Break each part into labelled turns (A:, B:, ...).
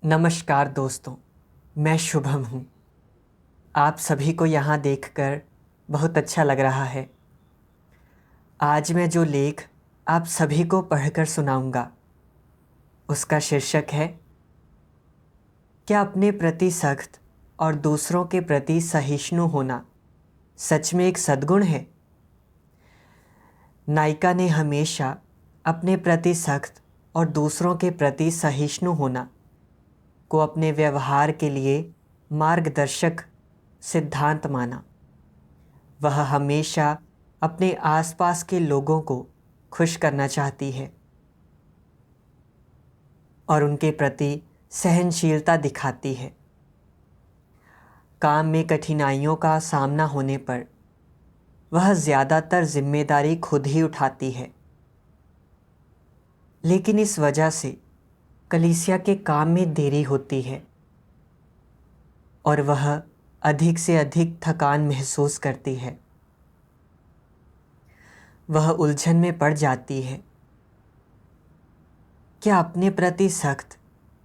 A: नमस्कार दोस्तों, मैं शुभम हूँ। आप सभी को यहाँ देखकर बहुत अच्छा लग रहा है। आज मैं जो लेख आप सभी को पढ़कर सुनाऊंगा, उसका शीर्षक है, क्या अपने प्रति सख्त और दूसरों के प्रति सहिष्णु होना सच में एक सद्गुण है? नायिका ने हमेशा अपने प्रति सख्त और दूसरों के प्रति सहिष्णु होना को अपने व्यवहार के लिए मार्गदर्शक सिद्धांत माना। वह हमेशा अपने आसपास के लोगों को खुश करना चाहती है और उनके प्रति सहनशीलता दिखाती है। काम में कठिनाइयों का सामना होने पर वह ज़्यादातर जिम्मेदारी खुद ही उठाती है, लेकिन इस वजह से कलीसिया के काम में देरी होती है और वह अधिक से अधिक थकान महसूस करती है। वह उलझन में पड़ जाती है। क्या अपने प्रति सख्त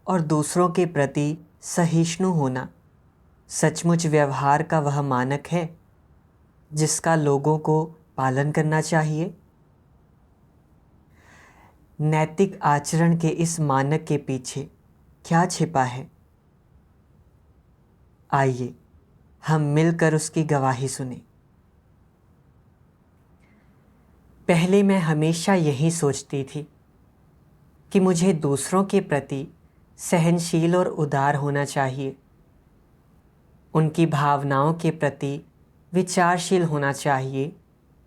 A: और दूसरों के प्रति सहिष्णु होना सचमुच व्यवहार का वह मानक है जिसका लोगों को पालन करना चाहिए? नैतिक आचरण के इस मानक के पीछे क्या छिपा है? आइए हम मिलकर उसकी गवाही सुने। पहले मैं हमेशा यही सोचती थी कि मुझे दूसरों के प्रति सहनशील और उदार होना चाहिए, उनकी भावनाओं के प्रति विचारशील होना चाहिए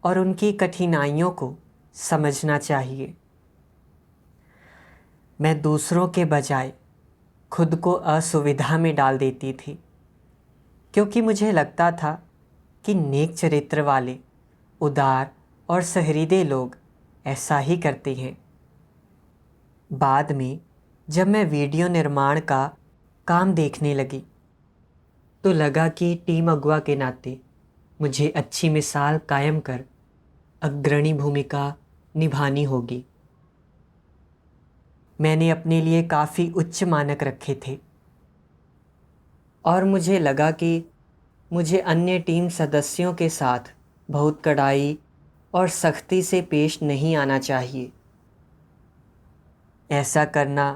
A: और उनकी कठिनाइयों को समझना चाहिए। मैं दूसरों के बजाय खुद को असुविधा में डाल देती थी, क्योंकि मुझे लगता था कि नेक चरित्र वाले, उदार और सहृदय लोग ऐसा ही करते हैं। बाद में जब मैं वीडियो निर्माण का काम देखने लगी तो लगा कि टीम अगुआ के नाते मुझे अच्छी मिसाल कायम कर अग्रणी भूमिका निभानी होगी। मैंने अपने लिए काफ़ी उच्च मानक रखे थे और मुझे लगा कि मुझे अन्य टीम सदस्यों के साथ बहुत कड़ाई और सख्ती से पेश नहीं आना चाहिए। ऐसा करना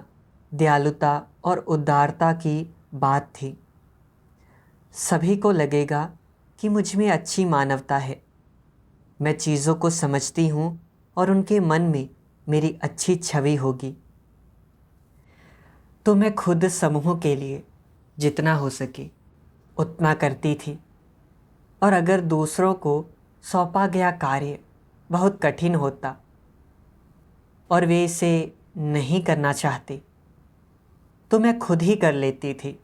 A: दयालुता और उदारता की बात थी। सभी को लगेगा कि मुझ में अच्छी मानवता है, मैं चीज़ों को समझती हूँ और उनके मन में मेरी अच्छी छवि होगी। तो मैं खुद समूह के लिए जितना हो सके उतना करती थी, और अगर दूसरों को सौंपा गया कार्य बहुत कठिन होता और वे इसे नहीं करना चाहते तो मैं खुद ही कर लेती थी।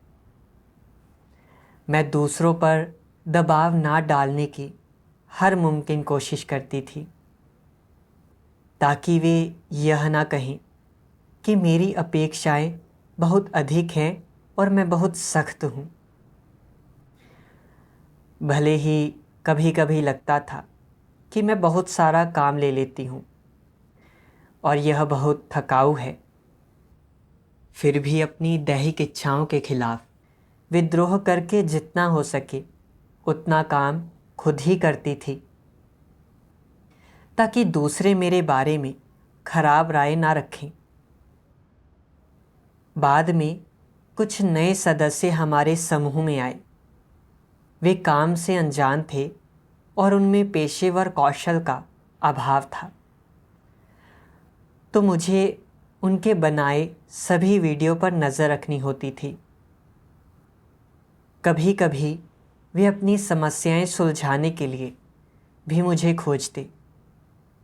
A: मैं दूसरों पर दबाव ना डालने की हर मुमकिन कोशिश करती थी ताकि वे यह ना कहें कि मेरी अपेक्षाएं बहुत अधिक हैं और मैं बहुत सख्त हूँ। भले ही कभी कभी लगता था कि मैं बहुत सारा काम ले लेती हूँ और यह बहुत थकाऊ है, फिर भी अपनी दैहिक इच्छाओं के खिलाफ विद्रोह करके जितना हो सके उतना काम खुद ही करती थी ताकि दूसरे मेरे बारे में खराब राय ना रखें। बाद में कुछ नए सदस्य हमारे समूह में आए। वे काम से अनजान थे और उनमें पेशेवर कौशल का अभाव था, तो मुझे उनके बनाए सभी वीडियो पर नज़र रखनी होती थी। कभी कभी वे अपनी समस्याएं सुलझाने के लिए भी मुझे खोजते।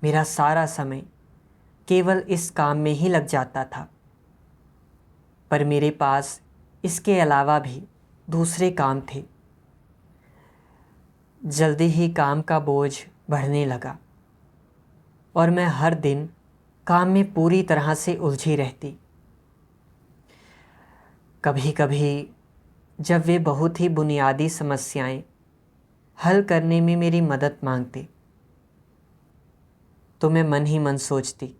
A: मेरा सारा समय केवल इस काम में ही लग जाता था, पर मेरे पास इसके अलावा भी दूसरे काम थे। जल्दी ही काम का बोझ बढ़ने लगा और मैं हर दिन काम में पूरी तरह से उलझी रहती। कभी कभी जब वे बहुत ही बुनियादी समस्याएं हल करने में मेरी मदद मांगते तो मैं मन ही मन सोचती,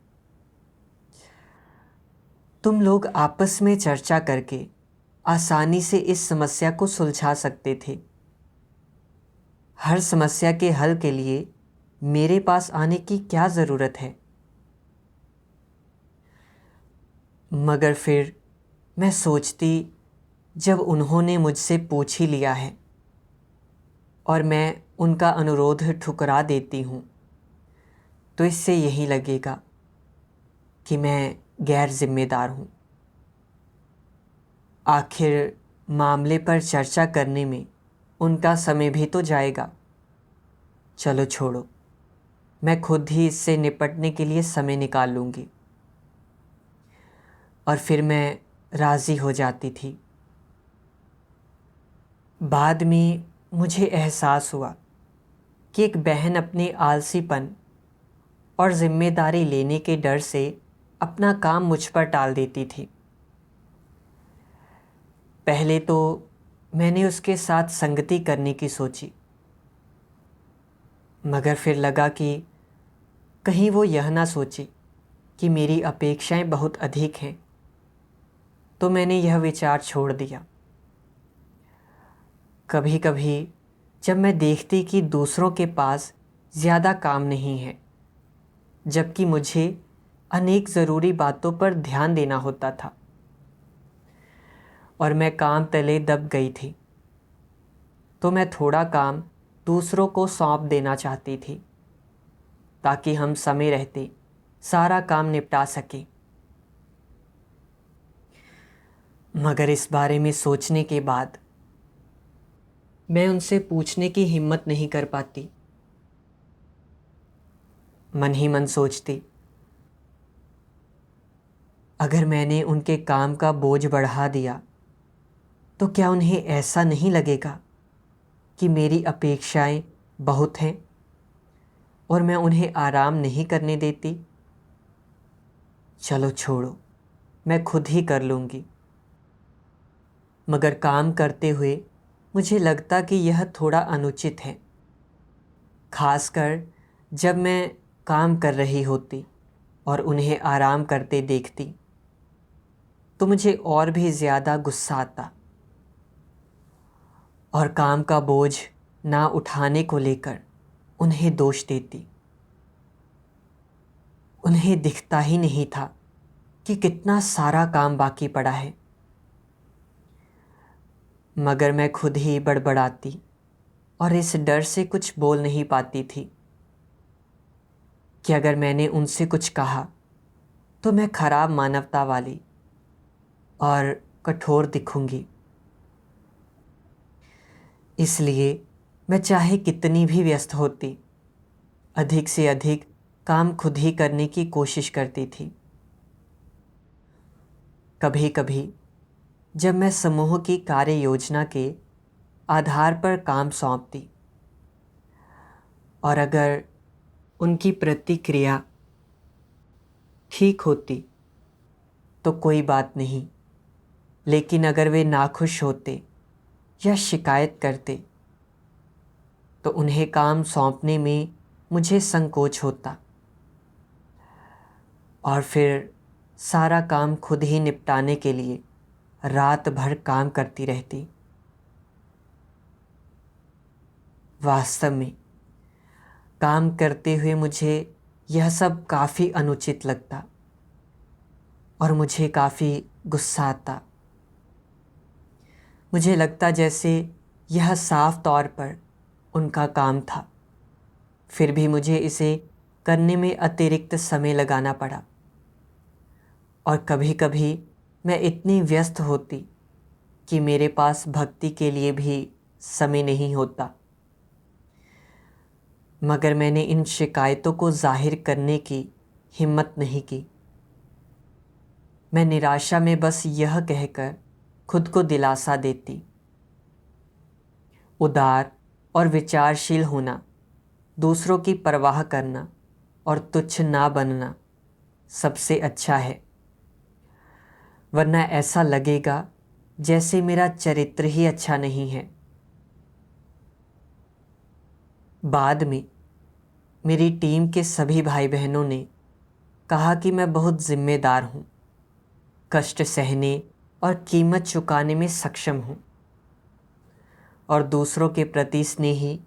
A: तुम लोग आपस में चर्चा करके आसानी से इस समस्या को सुलझा सकते थे। हर समस्या के हल के लिए मेरे पास आने की क्या ज़रूरत है? मगर फिर मैं सोचती, जब उन्होंने मुझसे पूछ ही लिया है और मैं उनका अनुरोध ठुकरा देती हूँ, तो इससे यही लगेगा कि मैं गैर जिम्मेदार हूँ। आखिर मामले पर चर्चा करने में उनका समय भी तो जाएगा। चलो छोड़ो, मैं खुद ही इससे निपटने के लिए समय निकाल लूँगी। और फिर मैं राज़ी हो जाती थी। बाद में मुझे एहसास हुआ कि एक बहन अपने आलसीपन और जिम्मेदारी लेने के डर से अपना काम मुझ पर टाल देती थी। पहले तो मैंने उसके साथ संगति करने की सोची, मगर फिर लगा कि कहीं वो यह ना सोचे कि मेरी अपेक्षाएं बहुत अधिक हैं, तो मैंने यह विचार छोड़ दिया। कभी कभी जब मैं देखती कि दूसरों के पास ज़्यादा काम नहीं है, जबकि मुझे अनेक ज़रूरी बातों पर ध्यान देना होता था और मैं काम तले दब गई थी, तो मैं थोड़ा काम दूसरों को सौंप देना चाहती थी ताकि हम समय रहते सारा काम निपटा सकें। मगर इस बारे में सोचने के बाद मैं उनसे पूछने की हिम्मत नहीं कर पाती। मन ही मन सोचती, अगर मैंने उनके काम का बोझ बढ़ा दिया तो क्या उन्हें ऐसा नहीं लगेगा कि मेरी अपेक्षाएं बहुत हैं और मैं उन्हें आराम नहीं करने देती? चलो छोड़ो, मैं खुद ही कर लूँगी। मगर काम करते हुए मुझे लगता कि यह थोड़ा अनुचित है, खासकर जब मैं काम कर रही होती और उन्हें आराम करते देखती, तो मुझे और भी ज़्यादा गुस्सा आता और काम का बोझ ना उठाने को लेकर उन्हें दोष देती। उन्हें दिखता ही नहीं था कि कितना सारा काम बाकी पड़ा है, मगर मैं खुद ही बड़बड़ाती और इस डर से कुछ बोल नहीं पाती थी कि अगर मैंने उनसे कुछ कहा तो मैं खराब मानवता वाली और कठोर दिखूंगी। इसलिए मैं चाहे कितनी भी व्यस्त होती, अधिक से अधिक काम खुद ही करने की कोशिश करती थी। कभी कभी जब मैं समूह की कार्य योजना के आधार पर काम सौंपती और अगर उनकी प्रतिक्रिया ठीक होती तो कोई बात नहीं, लेकिन अगर वे नाखुश होते या शिकायत करते तो उन्हें काम सौंपने में मुझे संकोच होता और फिर सारा काम खुद ही निपटाने के लिए रात भर काम करती रहती। वास्तव में काम करते हुए मुझे यह सब काफ़ी अनुचित लगता और मुझे काफ़ी गुस्सा आता। मुझे लगता जैसे यह साफ तौर पर उनका काम था, फिर भी मुझे इसे करने में अतिरिक्त समय लगाना पड़ा। और कभी कभी मैं इतनी व्यस्त होती कि मेरे पास भक्ति के लिए भी समय नहीं होता। मगर मैंने इन शिकायतों को जाहिर करने की हिम्मत नहीं की। मैं निराशा में बस यह कहकर खुद को दिलासा देती, उदार और विचारशील होना, दूसरों की परवाह करना और तुच्छ ना बनना सबसे अच्छा है, वरना ऐसा लगेगा जैसे मेरा चरित्र ही अच्छा नहीं है। बाद में मेरी टीम के सभी भाई बहनों ने कहा कि मैं बहुत जिम्मेदार हूँ, कष्ट सहने और कीमत चुकाने में सक्षम हूँ और दूसरों के प्रति स्नेही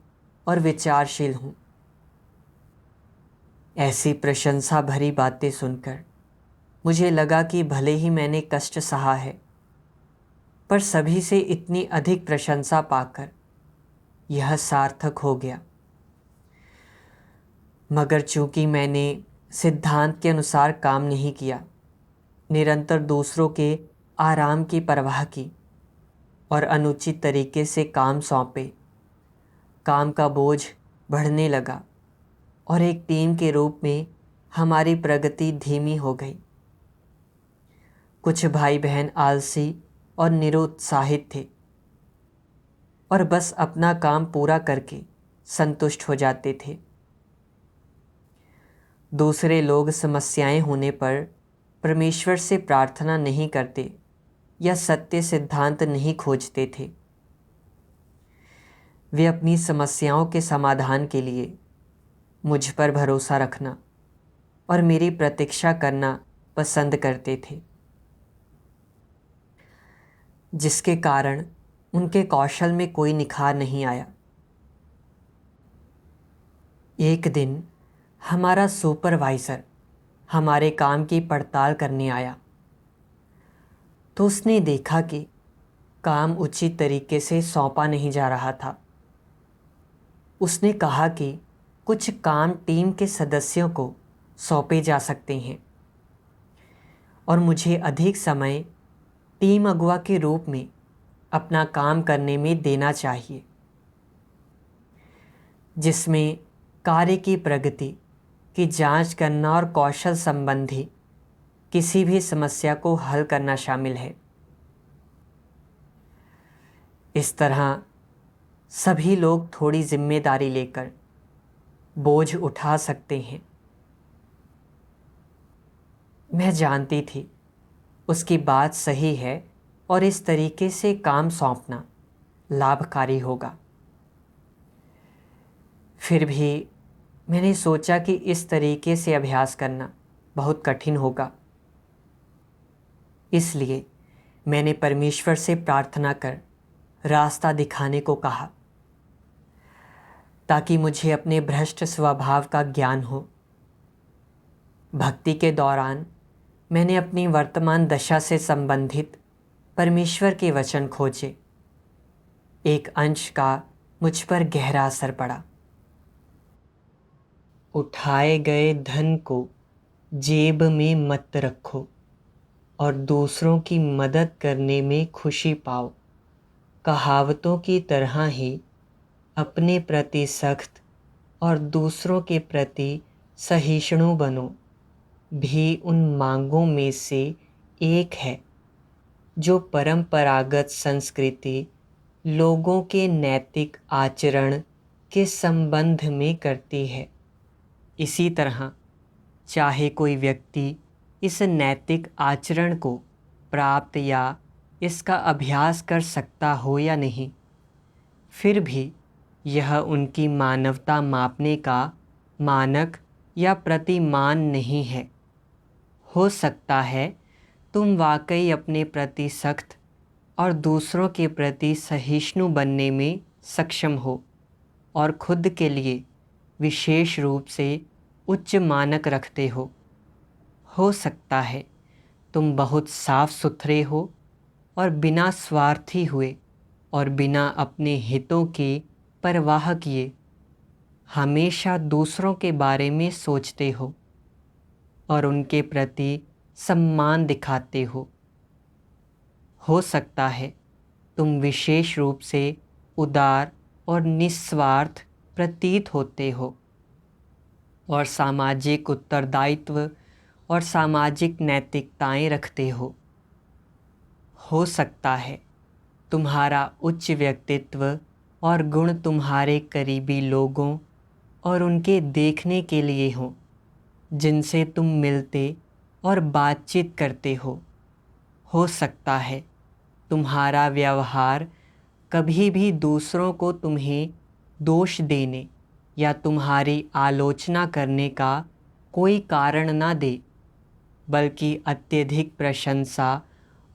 A: और विचारशील हूँ। ऐसी प्रशंसा भरी बातें सुनकर मुझे लगा कि भले ही मैंने कष्ट सहा है, पर सभी से इतनी अधिक प्रशंसा पाकर यह सार्थक हो गया। मगर चूंकि मैंने सिद्धांत के अनुसार काम नहीं किया, निरंतर दूसरों के आराम की परवाह की और अनुचित तरीके से काम सौंपे, काम का बोझ बढ़ने लगा और एक टीम के रूप में हमारी प्रगति धीमी हो गई। कुछ भाई बहन आलसी और निरुत्साहित थे और बस अपना काम पूरा करके संतुष्ट हो जाते थे। दूसरे लोग समस्याएं होने पर परमेश्वर से प्रार्थना नहीं करते या सत्य सिद्धांत नहीं खोजते थे। वे अपनी समस्याओं के समाधान के लिए मुझ पर भरोसा रखना और मेरी प्रतीक्षा करना पसंद करते थे, जिसके कारण उनके कौशल में कोई निखार नहीं आया। एक दिन हमारा सुपरवाइज़र हमारे काम की पड़ताल करने आया तो उसने देखा कि काम उचित तरीके से सौंपा नहीं जा रहा था। उसने कहा कि कुछ काम टीम के सदस्यों को सौंपे जा सकते हैं और मुझे अधिक समय टीम अगुवा के रूप में अपना काम करने में देना चाहिए, जिसमें कार्य की प्रगति की जांच करना और कौशल संबंधी किसी भी समस्या को हल करना शामिल है। इस तरह सभी लोग थोड़ी जिम्मेदारी लेकर बोझ उठा सकते हैं। मैं जानती थी उसकी बात सही है और इस तरीके से काम सौंपना लाभकारी होगा। फिर भी मैंने सोचा कि इस तरीके से अभ्यास करना बहुत कठिन होगा। इसलिए मैंने परमेश्वर से प्रार्थना कर रास्ता दिखाने को कहा, ताकि मुझे अपने भ्रष्ट स्वभाव का ज्ञान हो। भक्ति के दौरान मैंने अपनी वर्तमान दशा से संबंधित परमेश्वर के वचन खोजे। एक अंश का मुझ पर गहरा असर पड़ा। उठाए गए धन को जेब में मत रखो और दूसरों की मदद करने में खुशी पाओ। कहावतों की तरह ही अपने प्रति सख्त और दूसरों के प्रति सहिष्णु बनो भी उन मांगों में से एक है जो परंपरागत संस्कृति लोगों के नैतिक आचरण के संबंध में करती है। इसी तरह चाहे कोई व्यक्ति इस नैतिक आचरण को प्राप्त या इसका अभ्यास कर सकता हो या नहीं, फिर भी यह उनकी मानवता मापने का मानक या प्रतिमान नहीं है। हो सकता है तुम वाकई अपने प्रति सख्त और दूसरों के प्रति सहिष्णु बनने में सक्षम हो और खुद के लिए विशेष रूप से उच्च मानक रखते हो। हो सकता है तुम बहुत साफ सुथरे हो और बिना स्वार्थी हुए और बिना अपने हितों की परवाह किए हमेशा दूसरों के बारे में सोचते हो और उनके प्रति सम्मान दिखाते हो। हो सकता है तुम विशेष रूप से उदार और निस्वार्थ प्रतीत होते हो और सामाजिक उत्तरदायित्व और सामाजिक नैतिकताएं रखते हो। हो सकता है तुम्हारा उच्च व्यक्तित्व और गुण तुम्हारे करीबी लोगों और उनके देखने के लिए हो जिनसे तुम मिलते और बातचीत करते हो। हो सकता है तुम्हारा व्यवहार कभी भी दूसरों को तुम्हें दोष देने या तुम्हारी आलोचना करने का कोई कारण ना दे, बल्कि अत्यधिक प्रशंसा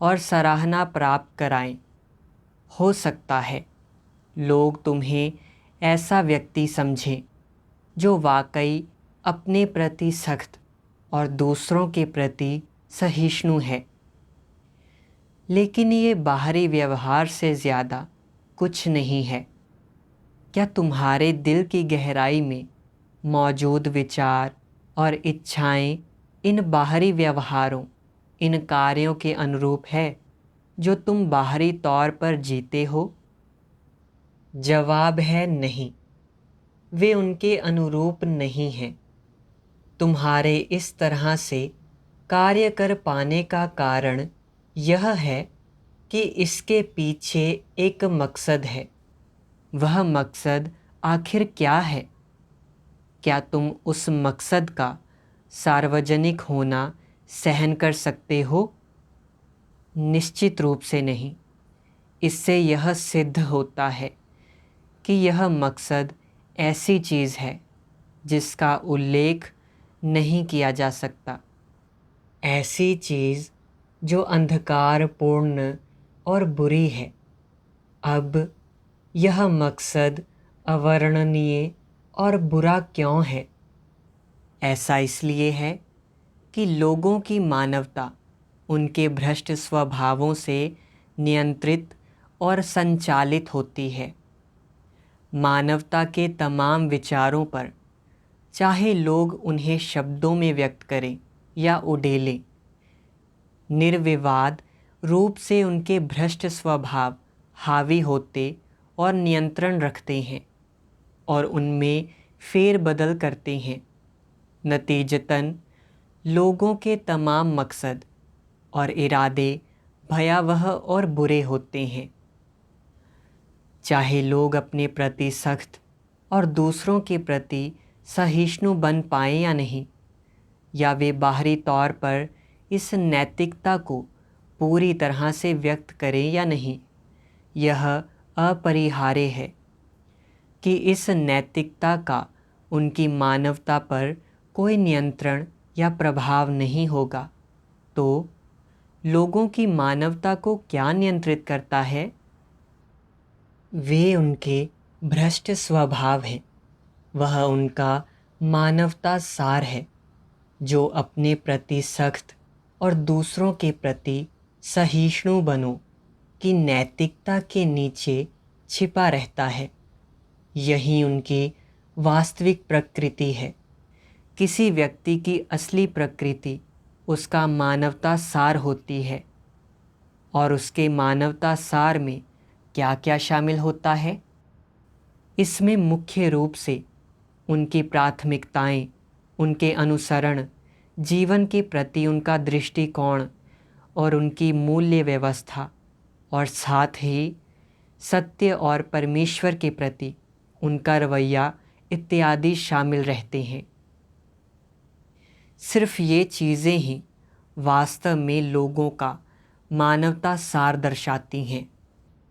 A: और सराहना प्राप्त कराएं। हो सकता है लोग तुम्हें ऐसा व्यक्ति समझें जो वाकई अपने प्रति सख्त और दूसरों के प्रति सहिष्णु है, लेकिन ये बाहरी व्यवहार से ज़्यादा कुछ नहीं है। क्या तुम्हारे दिल की गहराई में मौजूद विचार और इच्छाएं इन बाहरी व्यवहारों, इन कार्यों के अनुरूप है जो तुम बाहरी तौर पर जीते हो? जवाब है नहीं, वे उनके अनुरूप नहीं हैं। तुम्हारे इस तरह से कार्य कर पाने का कारण यह है कि इसके पीछे एक मकसद है। वह मकसद आखिर क्या है? क्या तुम उस मकसद का सार्वजनिक होना सहन कर सकते हो? निश्चित रूप से नहीं। इससे यह सिद्ध होता है कि यह मकसद ऐसी चीज़ है जिसका उल्लेख नहीं किया जा सकता, ऐसी चीज़ जो अंधकारपूर्ण और बुरी है। अब यह मकसद अवर्णनीय और बुरा क्यों है? ऐसा इसलिए है कि लोगों की मानवता उनके भ्रष्ट स्वभावों से नियंत्रित और संचालित होती है। मानवता के तमाम विचारों पर, चाहे लोग उन्हें शब्दों में व्यक्त करें या उड़ेलें, निर्विवाद रूप से उनके भ्रष्ट स्वभाव हावी होते और नियंत्रण रखते हैं और उनमें फेरबदल करते हैं। नतीजतन लोगों के तमाम मकसद और इरादे भयावह और बुरे होते हैं। चाहे लोग अपने प्रति सख्त और दूसरों के प्रति सहिष्णु बन पाएं या नहीं, या वे बाहरी तौर पर इस नैतिकता को पूरी तरह से व्यक्त करें या नहीं, यह अपरिहार्य है कि इस नैतिकता का उनकी मानवता पर कोई नियंत्रण या प्रभाव नहीं होगा। तो लोगों की मानवता को क्या नियंत्रित करता है? वे उनके भ्रष्ट स्वभाव हैं। वह उनका मानवता सार है जो अपने प्रति सख्त और दूसरों के प्रति सहिष्णु बनो की नैतिकता के नीचे छिपा रहता है। यही उनकी वास्तविक प्रकृति है। किसी व्यक्ति की असली प्रकृति उसका मानवता सार होती है। और उसके मानवता सार में क्या क्या शामिल होता है? इसमें मुख्य रूप से उनकी प्राथमिकताएं, उनके अनुसरण, जीवन के प्रति उनका दृष्टिकोण और उनकी मूल्य व्यवस्था, और साथ ही सत्य और परमेश्वर के प्रति उनका रवैया इत्यादि शामिल रहते हैं। सिर्फ ये चीज़ें ही वास्तव में लोगों का मानवता सार दर्शाती हैं।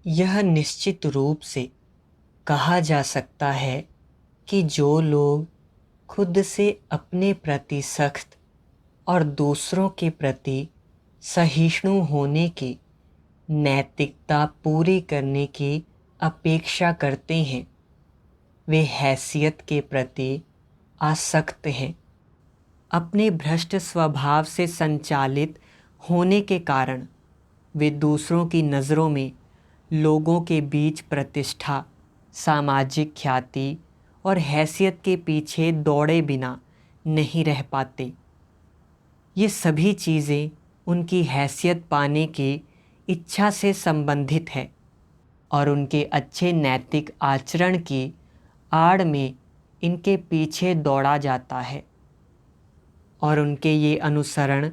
A: यह निश्चित रूप से कहा जा सकता है कि जो लोग खुद से अपने प्रति सख्त और दूसरों के प्रति सहिष्णु होने की नैतिकता पूरी करने की अपेक्षा करते हैं, वे हैसियत के प्रति आसक्त हैं। अपने भ्रष्ट स्वभाव से संचालित होने के कारण वे दूसरों की नज़रों में लोगों के बीच प्रतिष्ठा, सामाजिक ख्याति और हैसियत के पीछे दौड़े बिना नहीं रह पाते। ये सभी चीज़ें उनकी हैसियत पाने की इच्छा से संबंधित है और उनके अच्छे नैतिक आचरण की आड़ में इनके पीछे दौड़ा जाता है। और उनके ये अनुसरण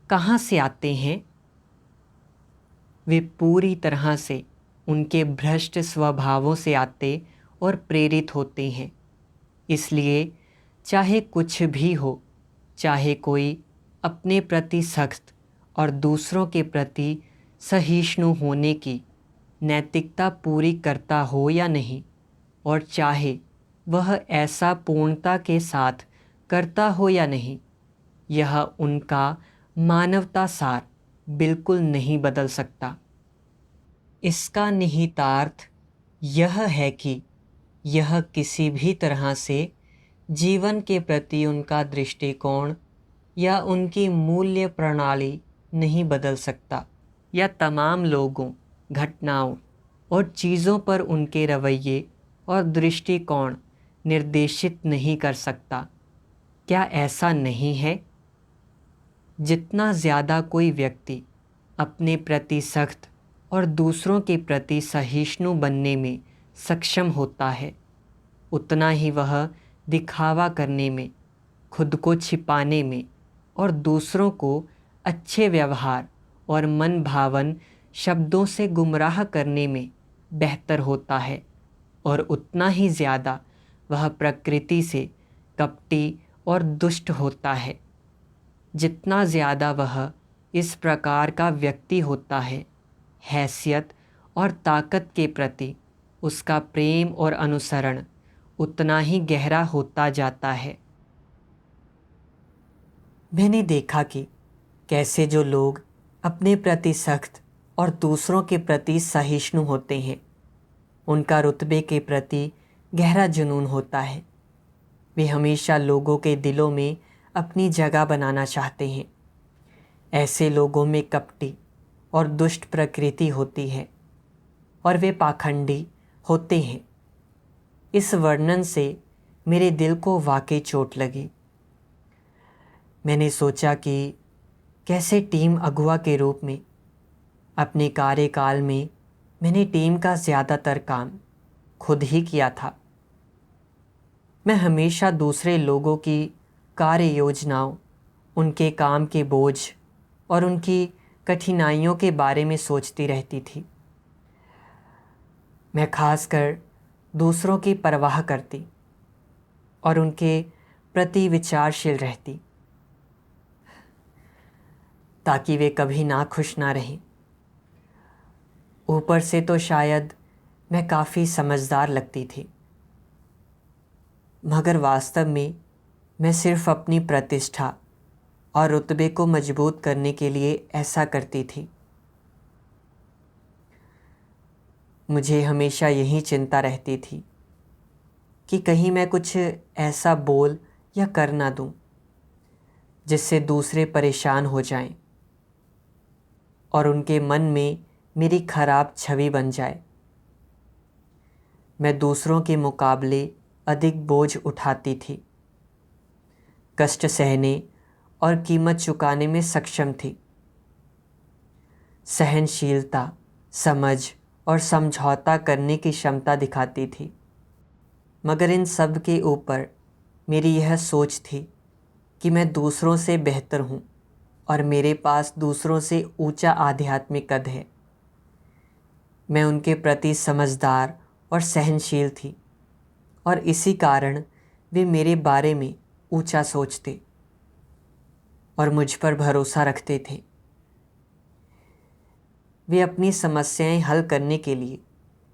A: कहाँ से आते हैं? वे पूरी तरह से उनके भ्रष्ट स्वभावों से आते और प्रेरित होते हैं। इसलिए चाहे कुछ भी हो, चाहे कोई अपने प्रति सख्त और दूसरों के प्रति सहिष्णु होने की नैतिकता पूरी करता हो या नहीं, और चाहे वह ऐसा पूर्णता के साथ करता हो या नहीं, यह उनका मानवता सार बिल्कुल नहीं बदल सकता। इसका निहितार्थ यह है कि यह किसी भी तरह से जीवन के प्रति उनका दृष्टिकोण या उनकी मूल्य प्रणाली नहीं बदल सकता, या तमाम लोगों, घटनाओं और चीज़ों पर उनके रवैये और दृष्टिकोण निर्देशित नहीं कर सकता। क्या ऐसा नहीं है? जितना ज़्यादा कोई व्यक्ति अपने प्रति सख्त और दूसरों के प्रति सहिष्णु बनने में सक्षम होता है, उतना ही वह दिखावा करने में, खुद को छिपाने में और दूसरों को अच्छे व्यवहार और मन भावन शब्दों से गुमराह करने में बेहतर होता है, और उतना ही ज़्यादा वह प्रकृति से कपटी और दुष्ट होता है। जितना ज़्यादा वह इस प्रकार का व्यक्ति होता है, हैसियत और ताकत के प्रति उसका प्रेम और अनुसरण उतना ही गहरा होता जाता है। मैंने देखा कि कैसे जो लोग अपने प्रति सख्त और दूसरों के प्रति सहिष्णु होते हैं, उनका रुतबे के प्रति गहरा जुनून होता है। वे हमेशा लोगों के दिलों में अपनी जगह बनाना चाहते हैं। ऐसे लोगों में कपटी और दुष्ट प्रकृति होती है और वे पाखंडी होते हैं। इस वर्णन से मेरे दिल को वाकई चोट लगी। मैंने सोचा कि कैसे टीम अगुआ के रूप में अपने कार्यकाल में मैंने टीम का ज़्यादातर काम खुद ही किया था। मैं हमेशा दूसरे लोगों की कार्य योजनाओं, उनके काम के बोझ और उनकी कठिनाइयों के बारे में सोचती रहती थी। मैं खासकर दूसरों की परवाह करती और उनके प्रति विचारशील रहती, ताकि वे कभी नाखुश ना रहें। ऊपर से तो शायद मैं काफ़ी समझदार लगती थी, मगर वास्तव में मैं सिर्फ अपनी प्रतिष्ठा और रुतबे को मजबूत करने के लिए ऐसा करती थी। मुझे हमेशा यही चिंता रहती थी कि कहीं मैं कुछ ऐसा बोल या कर ना दूं जिससे दूसरे परेशान हो जाएं और उनके मन में मेरी खराब छवि बन जाए। मैं दूसरों के मुकाबले अधिक बोझ उठाती थी, कष्ट सहने और कीमत चुकाने में सक्षम थी। सहनशीलता, समझ और समझौता करने की क्षमता दिखाती थी। मगर इन सब के ऊपर मेरी यह सोच थी कि मैं दूसरों से बेहतर हूँ और मेरे पास दूसरों से ऊंचा आध्यात्मिक कद है। मैं उनके प्रति समझदार और सहनशील थी और इसी कारण वे मेरे बारे में ऊंचा सोचते और मुझ पर भरोसा रखते थे। वे अपनी समस्याएं हल करने के लिए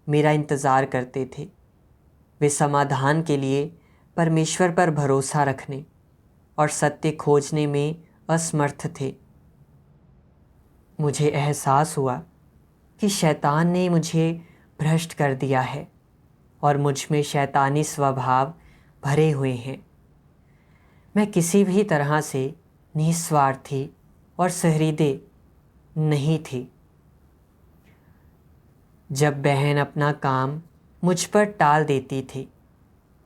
A: मेरा इंतज़ार करते थे। वे समाधान के लिए परमेश्वर पर भरोसा रखने और सत्य खोजने में असमर्थ थे। मुझे एहसास हुआ कि शैतान ने मुझे भ्रष्ट कर दिया है और मुझ में शैतानी स्वभाव भरे हुए हैं। मैं किसी भी तरह से निस्वार्थी और सहृदय नहीं थी। जब बहन अपना काम मुझ पर टाल देती थी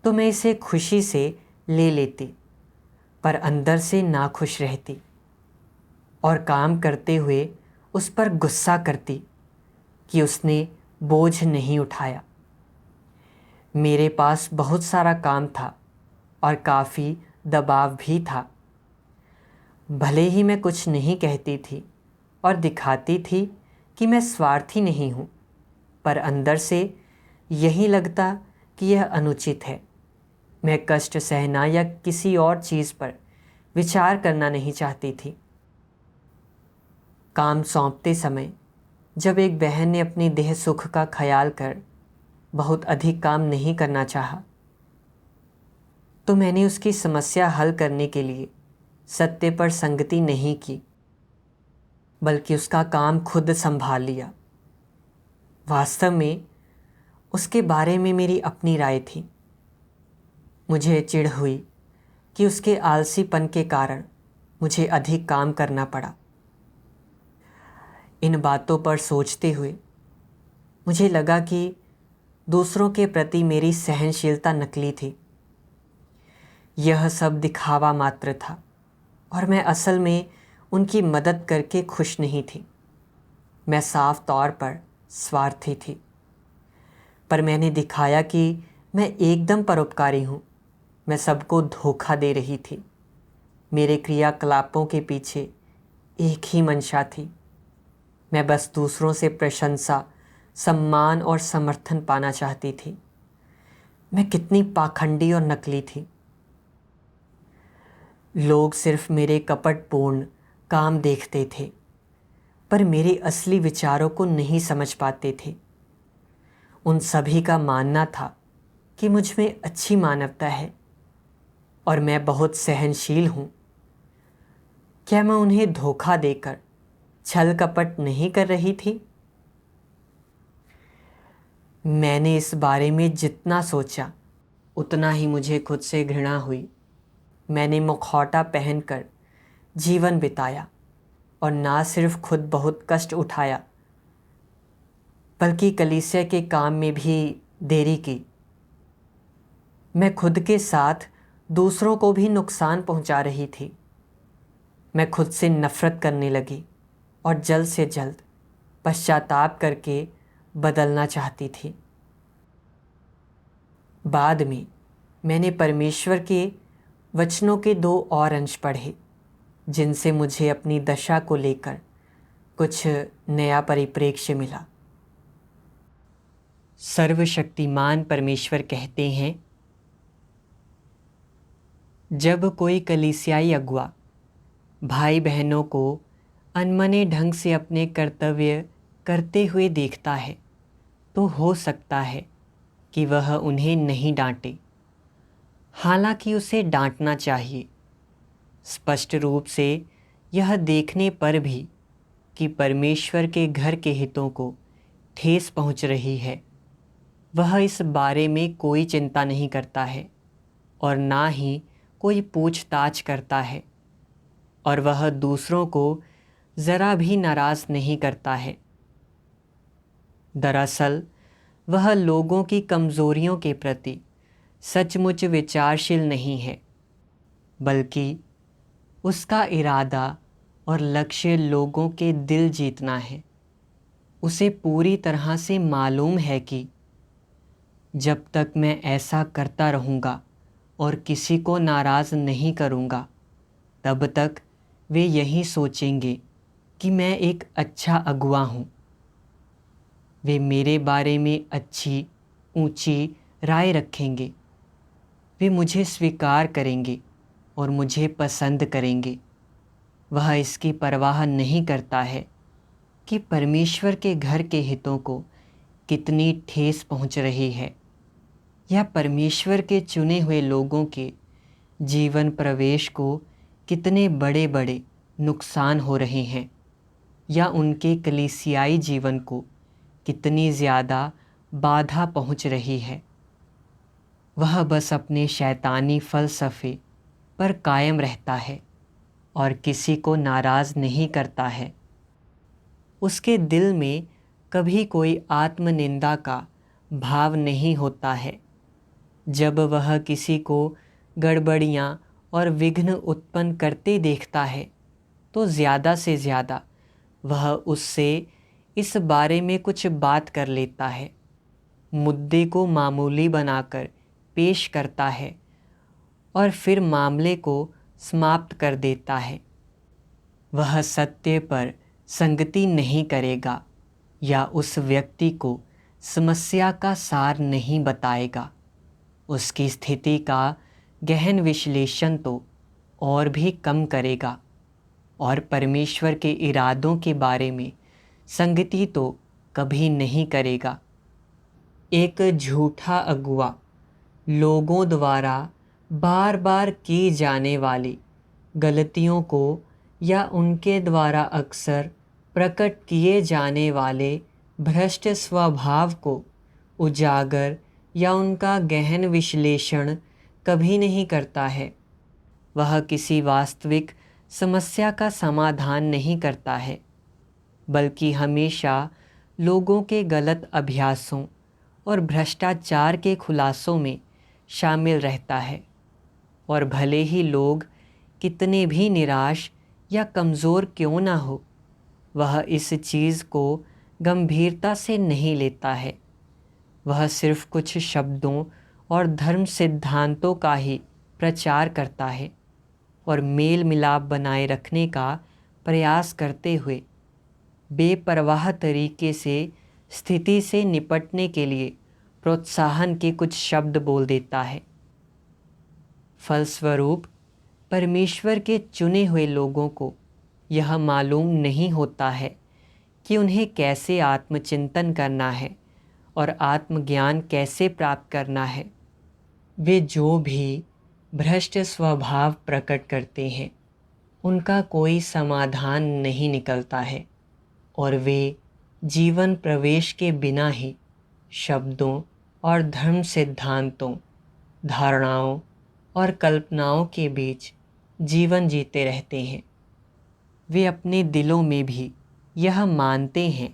A: तो मैं इसे खुशी से ले लेती, पर अंदर से नाखुश रहती और काम करते हुए उस पर गुस्सा करती कि उसने बोझ नहीं उठाया। मेरे पास बहुत सारा काम था और काफ़ी दबाव भी था। भले ही मैं कुछ नहीं कहती थी और दिखाती थी कि मैं स्वार्थी नहीं हूँ, पर अंदर से यही लगता कि यह अनुचित है। मैं कष्ट सहना या किसी और चीज़ पर विचार करना नहीं चाहती थी। काम सौंपते समय जब एक बहन ने अपने देह सुख का ख्याल कर बहुत अधिक काम नहीं करना चाहा, तो मैंने उसकी समस्या हल करने के लिए सत्य पर संगति नहीं की। बल्कि उसका काम खुद संभाल लिया। वास्तव में उसके बारे में मेरी अपनी राय थी। मुझे चिढ़ हुई कि उसके आलसीपन के कारण मुझे अधिक काम करना पड़ा। इन बातों पर सोचते हुए मुझे लगा कि दूसरों के प्रति मेरी सहनशीलता नकली थी। यह सब दिखावा मात्र था और मैं असल में उनकी मदद करके खुश नहीं थी। मैं साफ तौर पर स्वार्थी थी। पर मैंने दिखाया कि मैं एकदम परोपकारी हूँ। मैं सबको धोखा दे रही थी। मेरे क्रियाकलापों के पीछे एक ही मंशा थी। मैं बस दूसरों से प्रशंसा, सम्मान और समर्थन पाना चाहती थी। मैं कितनी पाखंडी और नकली थी। लोग सिर्फ मेरे कपटपूर्ण काम देखते थे, पर मेरे असली विचारों को नहीं समझ पाते थे। उन सभी का मानना था कि मुझ में अच्छी मानवता है और मैं बहुत सहनशील हूँ। क्या मैं उन्हें धोखा देकर छल कपट नहीं कर रही थी? मैंने इस बारे में जितना सोचा उतना ही मुझे खुद से घृणा हुई। मैंने मुखौटा पहनकर जीवन बिताया और ना सिर्फ खुद बहुत कष्ट उठाया, बल्कि कलीसिया के काम में भी देरी की। मैं खुद के साथ दूसरों को भी नुकसान पहुंचा रही थी। मैं खुद से नफरत करने लगी और जल्द से जल्द पश्चाताप करके बदलना चाहती थी। बाद में मैंने परमेश्वर के वचनों के 2 और अंश पढ़े, जिनसे मुझे अपनी दशा को लेकर कुछ नया परिप्रेक्ष्य मिला। सर्वशक्तिमान परमेश्वर कहते हैं, जब कोई कलीसियाई अगुआ भाई बहनों को अनमने ढंग से अपने कर्तव्य करते हुए देखता है तो हो सकता है कि वह उन्हें नहीं डांटे। हालांकि उसे डांटना चाहिए, स्पष्ट रूप से यह देखने पर भी कि परमेश्वर के घर के हितों को ठेस पहुंच रही है। वह इस बारे में कोई चिंता नहीं करता है और ना ही कोई पूछताछ करता है, और वह दूसरों को ज़रा भी नाराज़ नहीं करता है। दरअसल वह लोगों की कमज़ोरियों के प्रति सचमुच विचारशील नहीं है, बल्कि उसका इरादा और लक्ष्य लोगों के दिल जीतना है। उसे पूरी तरह से मालूम है कि जब तक मैं ऐसा करता रहूँगा और किसी को नाराज़ नहीं करूँगा, तब तक वे यही सोचेंगे कि मैं एक अच्छा अगुआ हूँ। वे मेरे बारे में अच्छी ऊंची राय रखेंगे। वे मुझे स्वीकार करेंगे और मुझे पसंद करेंगे। वह इसकी परवाह नहीं करता है कि परमेश्वर के घर के हितों को कितनी ठेस पहुंच रही है, या परमेश्वर के चुने हुए लोगों के जीवन प्रवेश को कितने बड़े बड़े नुकसान हो रहे हैं, या उनके कलीसियाई जीवन को कितनी ज़्यादा बाधा पहुंच रही है। वह बस अपने शैतानी फ़लसफ़े पर कायम रहता है और किसी को नाराज़ नहीं करता है। उसके दिल में कभी कोई आत्मनिंदा का भाव नहीं होता है। जब वह किसी को गड़बड़ियाँ और विघ्न उत्पन्न करते देखता है तो ज़्यादा से ज़्यादा वह उससे इस बारे में कुछ बात कर लेता है, मुद्दे को मामूली बनाकर पेश करता है और फिर मामले को समाप्त कर देता है। वह सत्य पर संगति नहीं करेगा या उस व्यक्ति को समस्या का सार नहीं बताएगा। उसकी स्थिति का गहन विश्लेषण तो और भी कम करेगा और परमेश्वर के इरादों के बारे में संगति तो कभी नहीं करेगा। एक झूठा अगुआ लोगों द्वारा बार बार की जाने वाली गलतियों को या उनके द्वारा अक्सर प्रकट किए जाने वाले भ्रष्ट स्वभाव को उजागर या उनका गहन विश्लेषण कभी नहीं करता है। वह किसी वास्तविक समस्या का समाधान नहीं करता है, बल्कि हमेशा लोगों के गलत अभ्यासों और भ्रष्टाचार के खुलासों में शामिल रहता है। और भले ही लोग कितने भी निराश या कमज़ोर क्यों ना हो, वह इस चीज़ को गंभीरता से नहीं लेता है। वह सिर्फ कुछ शब्दों और धर्म सिद्धांतों का ही प्रचार करता है और मेल मिलाप बनाए रखने का प्रयास करते हुए बेपरवाह तरीके से स्थिति से निपटने के लिए प्रोत्साहन के कुछ शब्द बोल देता है। फलस्वरूप परमेश्वर के चुने हुए लोगों को यह मालूम नहीं होता है कि उन्हें कैसे आत्मचिंतन करना है और आत्मज्ञान कैसे प्राप्त करना है। वे जो भी भ्रष्ट स्वभाव प्रकट करते हैं, उनका कोई समाधान नहीं निकलता है और वे जीवन प्रवेश के बिना ही शब्दों और धर्म सिद्धांतों, धारणाओं और कल्पनाओं के बीच जीवन जीते रहते हैं। वे अपने दिलों में भी यह मानते हैं,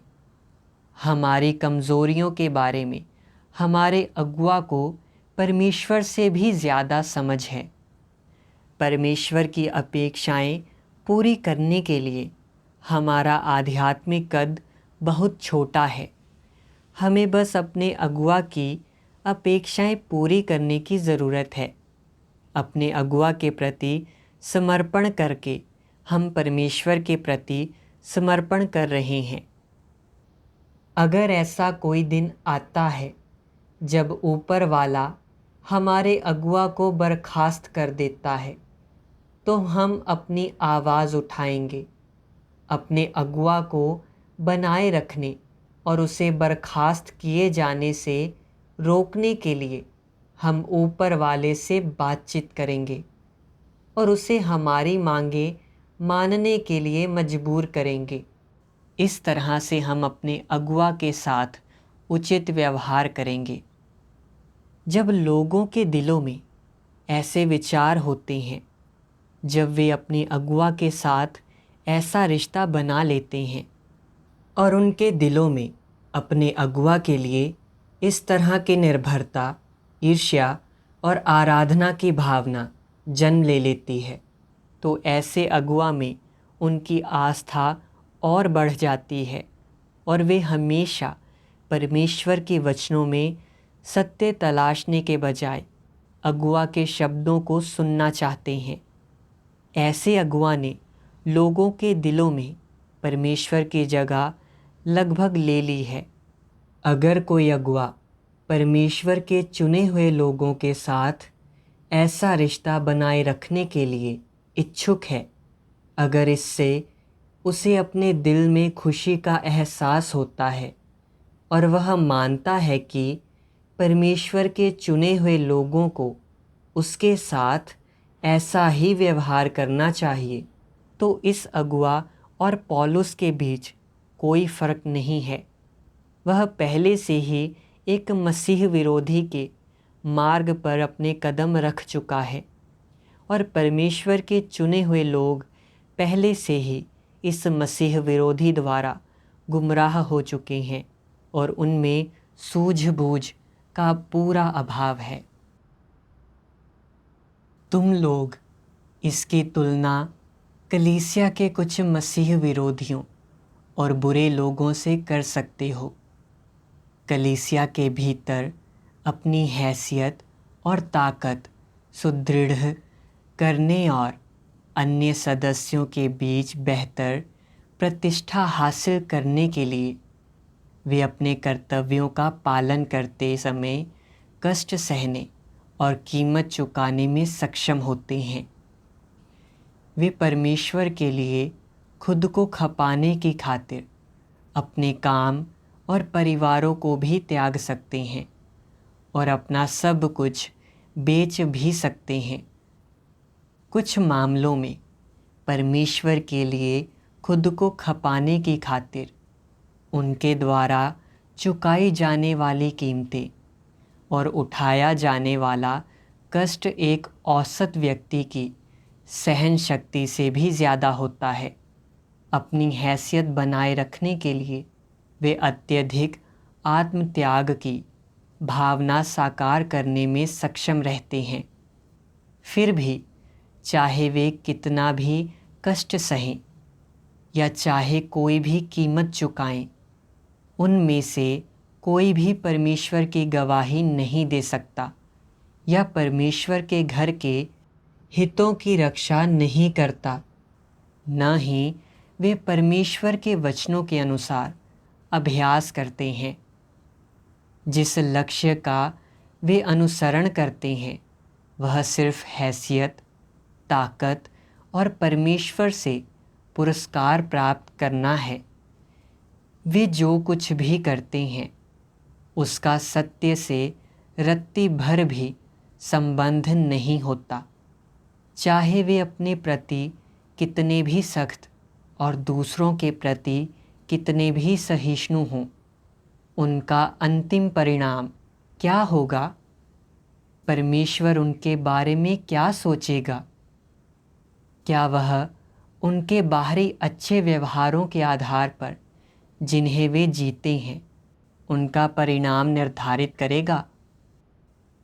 A: हमारी कमज़ोरियों के बारे में हमारे अगुआ को परमेश्वर से भी ज़्यादा समझ है। परमेश्वर की अपेक्षाएं पूरी करने के लिए हमारा आध्यात्मिक कद बहुत छोटा है। हमें बस अपने अगुआ की अपेक्षाएं पूरी करने की ज़रूरत है। अपने अगुआ के प्रति समर्पण करके हम परमेश्वर के प्रति समर्पण कर रहे हैं। अगर ऐसा कोई दिन आता है जब ऊपर वाला हमारे अगुआ को बर्खास्त कर देता है, तो हम अपनी आवाज़ उठाएंगे। अपने अगुआ को बनाए रखने और उसे बर्खास्त किए जाने से रोकने के लिए हम ऊपर वाले से बातचीत करेंगे और उसे हमारी मांगें मानने के लिए मजबूर करेंगे। इस तरह से हम अपने अगुआ के साथ उचित व्यवहार करेंगे। जब लोगों के दिलों में ऐसे विचार होते हैं, जब वे अपने अगुआ के साथ ऐसा रिश्ता बना लेते हैं और उनके दिलों में अपने अगुआ के लिए इस तरह की निर्भरता, ईर्ष्या और आराधना की भावना जन्म ले लेती है, तो ऐसे अगुआ में उनकी आस्था और बढ़ जाती है और वे हमेशा परमेश्वर के वचनों में सत्य तलाशने के बजाय अगुआ के शब्दों को सुनना चाहते हैं। ऐसे अगुआ ने लोगों के दिलों में परमेश्वर की जगह लगभग ले ली है। अगर कोई अगुआ परमेश्वर के चुने हुए लोगों के साथ ऐसा रिश्ता बनाए रखने के लिए इच्छुक है, अगर इससे उसे अपने दिल में खुशी का एहसास होता है और वह मानता है कि परमेश्वर के चुने हुए लोगों को उसके साथ ऐसा ही व्यवहार करना चाहिए, तो इस अगुआ और पौलुस के बीच कोई फ़र्क नहीं है। वह पहले से ही एक मसीह विरोधी के मार्ग पर अपने कदम रख चुका है और परमेश्वर के चुने हुए लोग पहले से ही इस मसीह विरोधी द्वारा गुमराह हो चुके हैं और उनमें सूझबूझ का पूरा अभाव है। तुम लोग इसकी तुलना कलीसिया के कुछ मसीह विरोधियों और बुरे लोगों से कर सकते हो। कलीसिया के भीतर अपनी हैसियत और ताकत सुदृढ़ करने और अन्य सदस्यों के बीच बेहतर प्रतिष्ठा हासिल करने के लिए वे अपने कर्तव्यों का पालन करते समय कष्ट सहने और कीमत चुकाने में सक्षम होते हैं। वे परमेश्वर के लिए खुद को खपाने की खातिर अपने काम और परिवारों को भी त्याग सकते हैं और अपना सब कुछ बेच भी सकते हैं। कुछ मामलों में परमेश्वर के लिए खुद को खपाने की खातिर उनके द्वारा चुकाई जाने वाली कीमतें और उठाया जाने वाला कष्ट एक औसत व्यक्ति की सहन शक्ति से भी ज़्यादा होता है। अपनी हैसियत बनाए रखने के लिए वे अत्यधिक आत्मत्याग की भावना साकार करने में सक्षम रहते हैं। फिर भी चाहे वे कितना भी कष्ट सहें या चाहे कोई भी कीमत चुकाएं, उनमें से कोई भी परमेश्वर की गवाही नहीं दे सकता या परमेश्वर के घर के हितों की रक्षा नहीं करता। न ही वे परमेश्वर के वचनों के अनुसार अभ्यास करते हैं। जिस लक्ष्य का वे अनुसरण करते हैं वह सिर्फ हैसियत, ताकत और परमेश्वर से पुरस्कार प्राप्त करना है। वे जो कुछ भी करते हैं उसका सत्य से रत्ती भर भी संबंध नहीं होता, चाहे वे अपने प्रति कितने भी सख्त और दूसरों के प्रति कितने भी सहिष्णु हों। उनका अंतिम परिणाम क्या होगा? परमेश्वर उनके बारे में क्या सोचेगा? क्या वह उनके बाहरी अच्छे व्यवहारों के आधार पर जिन्हें वे जीते हैं उनका परिणाम निर्धारित करेगा?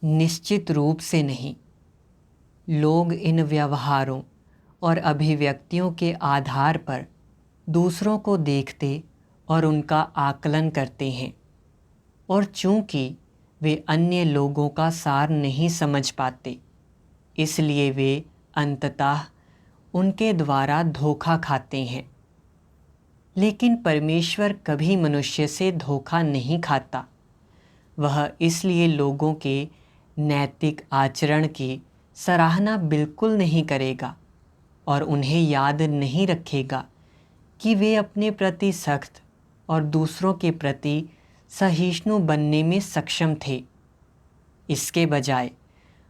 A: निश्चित रूप से नहीं। लोग इन व्यवहारों और अभिव्यक्तियों के आधार पर दूसरों को देखते और उनका आकलन करते हैं, और चूंकि वे अन्य लोगों का सार नहीं समझ पाते, इसलिए वे अंततः उनके द्वारा धोखा खाते हैं। लेकिन परमेश्वर कभी मनुष्य से धोखा नहीं खाता। वह इसलिए लोगों के नैतिक आचरण की सराहना बिल्कुल नहीं करेगा और उन्हें याद नहीं रखेगा कि वे अपने प्रति सख्त और दूसरों के प्रति सहिष्णु बनने में सक्षम थे। इसके बजाय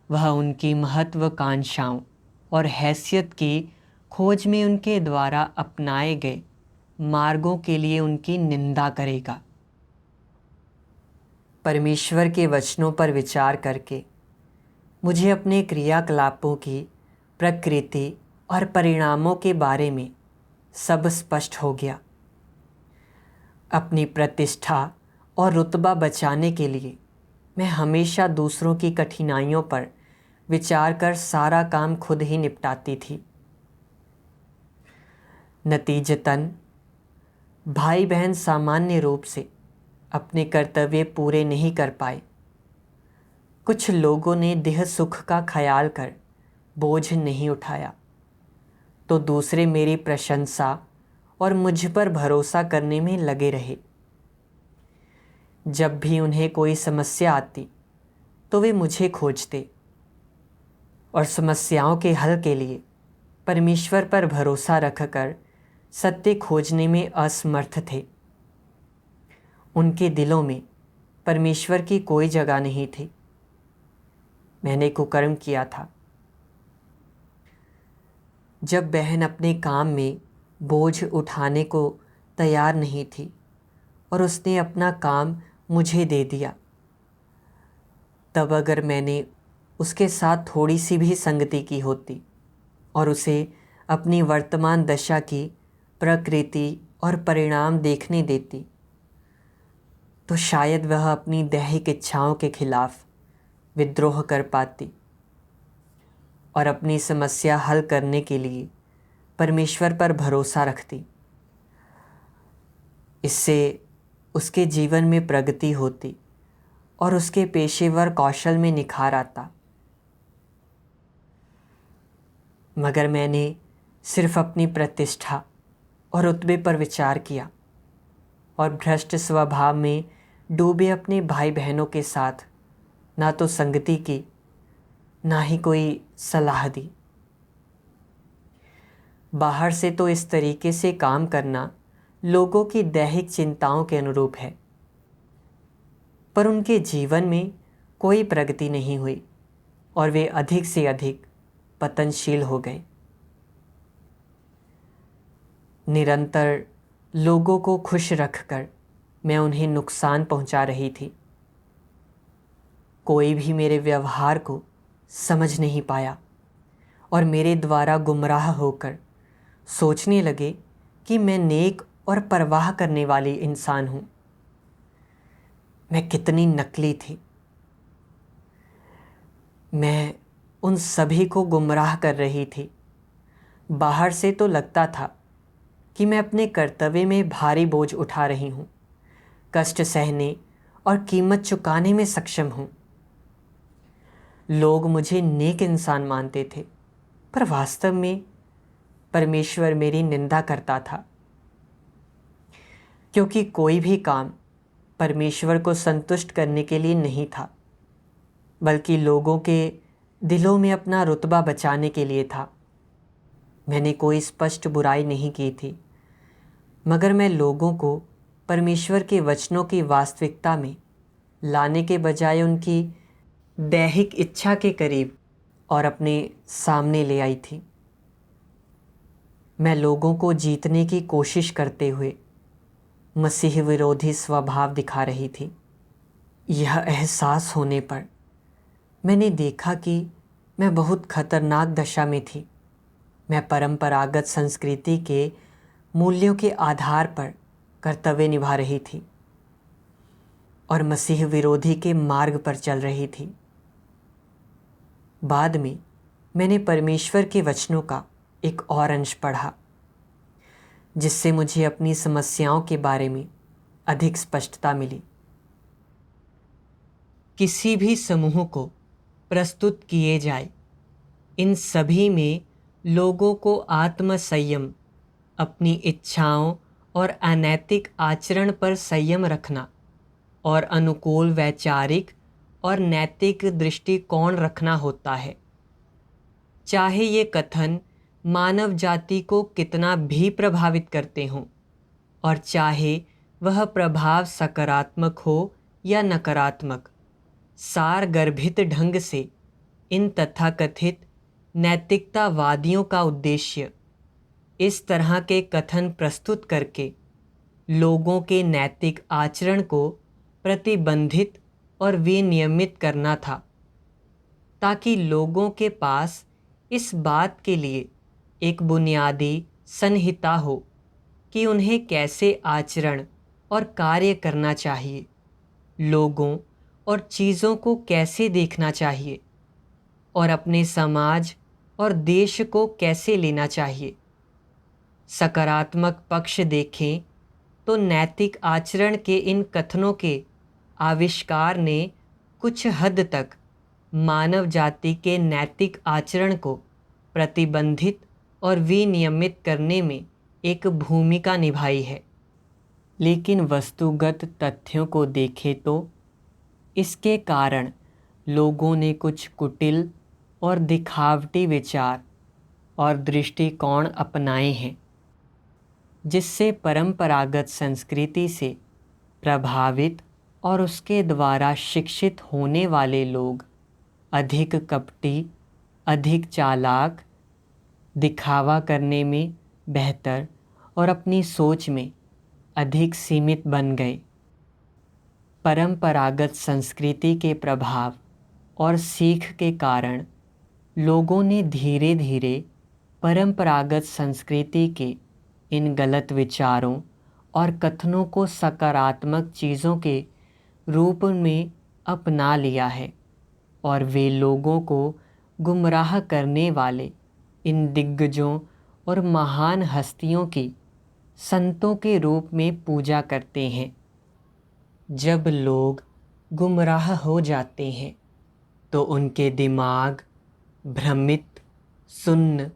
A: वह उनकी महत्वाकांक्षाओं और हैसियत की खोज में उनके द्वारा अपनाए गए मार्गों के लिए उनकी निंदा करेगा। परमेश्वर के वचनों पर विचार करके मुझे अपने क्रियाकलापों की प्रकृति और परिणामों के बारे में सब स्पष्ट हो गया। अपनी प्रतिष्ठा और रुतबा बचाने के लिए मैं हमेशा दूसरों की कठिनाइयों पर विचार कर सारा काम खुद ही निपटाती थी। नतीजतन भाई बहन सामान्य रूप से अपने कर्तव्य पूरे नहीं कर पाए। कुछ लोगों ने देह सुख का ख्याल कर बोझ नहीं उठाया, तो दूसरे मेरी प्रशंसा और मुझ पर भरोसा करने में लगे रहे। जब भी उन्हें कोई समस्या आती तो वे मुझे खोजते और समस्याओं के हल के लिए परमेश्वर पर भरोसा रखकर सत्य खोजने में असमर्थ थे। उनके दिलों में परमेश्वर की कोई जगह नहीं थी। मैंने कुकर्म किया था। जब बहन अपने काम में बोझ उठाने को तैयार नहीं थी और उसने अपना काम मुझे दे दिया, तब अगर मैंने उसके साथ थोड़ी सी भी संगति की होती और उसे अपनी वर्तमान दशा की प्रकृति और परिणाम देखने देती, तो शायद वह अपनी दैहिक इच्छाओं के खिलाफ विद्रोह कर पाती और अपनी समस्या हल करने के लिए परमेश्वर पर भरोसा रखती। इससे उसके जीवन में प्रगति होती और उसके पेशेवर कौशल में निखार आता। मगर मैंने सिर्फ अपनी प्रतिष्ठा और रुतबे पर विचार किया और भ्रष्ट स्वभाव में डूबे अपने भाई बहनों के साथ ना तो संगति की, ना ही कोई सलाह दी। बाहर से तो इस तरीके से काम करना लोगों की दैहिक चिंताओं के अनुरूप है, पर उनके जीवन में कोई प्रगति नहीं हुई और वे अधिक से अधिक पतनशील हो गए। निरंतर लोगों को खुश रखकर मैं उन्हें नुकसान पहुंचा रही थी। कोई भी मेरे व्यवहार को समझ नहीं पाया और मेरे द्वारा गुमराह होकर सोचने लगे कि मैं नेक और परवाह करने वाली इंसान हूँ। मैं कितनी नकली थी। मैं उन सभी को गुमराह कर रही थी। बाहर से तो लगता था कि मैं अपने कर्तव्य में भारी बोझ उठा रही हूँ, कष्ट सहने और कीमत चुकाने में सक्षम हूँ। लोग मुझे नेक इंसान मानते थे, पर वास्तव में परमेश्वर मेरी निंदा करता था, क्योंकि कोई भी काम परमेश्वर को संतुष्ट करने के लिए नहीं था, बल्कि लोगों के दिलों में अपना रुतबा बचाने के लिए था। मैंने कोई स्पष्ट बुराई नहीं की थी, मगर मैं लोगों को परमेश्वर के वचनों की वास्तविकता में लाने के बजाय उनकी दैहिक इच्छा के करीब और अपने सामने ले आई थी। मैं लोगों को जीतने की कोशिश करते हुए मसीह विरोधी स्वभाव दिखा रही थी। यह एहसास होने पर मैंने देखा कि मैं बहुत खतरनाक दशा में थी। मैं परंपरागत संस्कृति के मूल्यों के आधार पर कर्तव्य निभा रही थी और मसीह विरोधी के मार्ग पर चल रही थी। बाद में मैंने परमेश्वर के वचनों का एक और अंश पढ़ा, जिससे मुझे अपनी समस्याओं के बारे में अधिक स्पष्टता मिली। किसी भी समूह को प्रस्तुत किए जाए, इन सभी में लोगों को आत्म संयम, अपनी इच्छाओं और अनैतिक आचरण पर संयम रखना और अनुकूल वैचारिक और नैतिक दृष्टिकोण रखना होता है। चाहे ये कथन मानव जाति को कितना भी प्रभावित करते हों और चाहे वह प्रभाव सकारात्मक हो या नकारात्मक, सारगर्भित ढंग से इन तथाकथित नैतिकतावादियों का उद्देश्य इस तरह के कथन प्रस्तुत करके लोगों के नैतिक आचरण को प्रतिबंधित और विनियमित करना था, ताकि लोगों के पास इस बात के लिए एक बुनियादी संहिता हो कि उन्हें कैसे आचरण और कार्य करना चाहिए, लोगों और चीज़ों को कैसे देखना चाहिए और अपने समाज और देश को कैसे लेना चाहिए। सकारात्मक पक्ष देखें तो नैतिक आचरण के इन कथनों के आविष्कार ने कुछ हद तक मानव जाति के नैतिक आचरण को प्रतिबंधित और विनियमित करने में एक भूमिका निभाई है। लेकिन वस्तुगत तथ्यों को देखें तो इसके कारण लोगों ने कुछ कुटिल और दिखावटी विचार और दृष्टिकोण अपनाए हैं, जिससे परंपरागत संस्कृति से प्रभावित और उसके द्वारा शिक्षित होने वाले लोग अधिक कपटी, अधिक चालाक, दिखावा करने में बेहतर और अपनी सोच में अधिक सीमित बन गए। परंपरागत संस्कृति के प्रभाव और सीख के कारण लोगों ने धीरे धीरे परंपरागत संस्कृति के इन गलत विचारों और कथनों को सकारात्मक चीज़ों के रूप में अपना लिया है और वे लोगों को गुमराह करने वाले इन दिग्गजों और महान हस्तियों की संतों के रूप में पूजा करते हैं। जब लोग गुमराह हो जाते हैं तो उनके दिमाग भ्रमित, सुन्न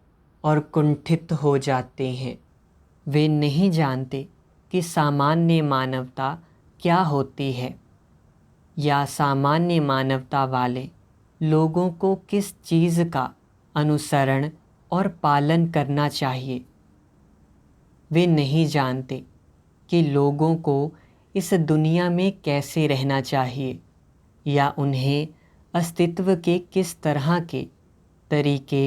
A: और कुंठित हो जाते हैं। वे नहीं जानते कि सामान्य मानवता क्या होती है या सामान्य मानवता वाले लोगों को किस चीज़ का अनुसरण और पालन करना चाहिए। वे नहीं जानते कि लोगों को इस दुनिया में कैसे रहना चाहिए या उन्हें अस्तित्व के किस तरह के तरीके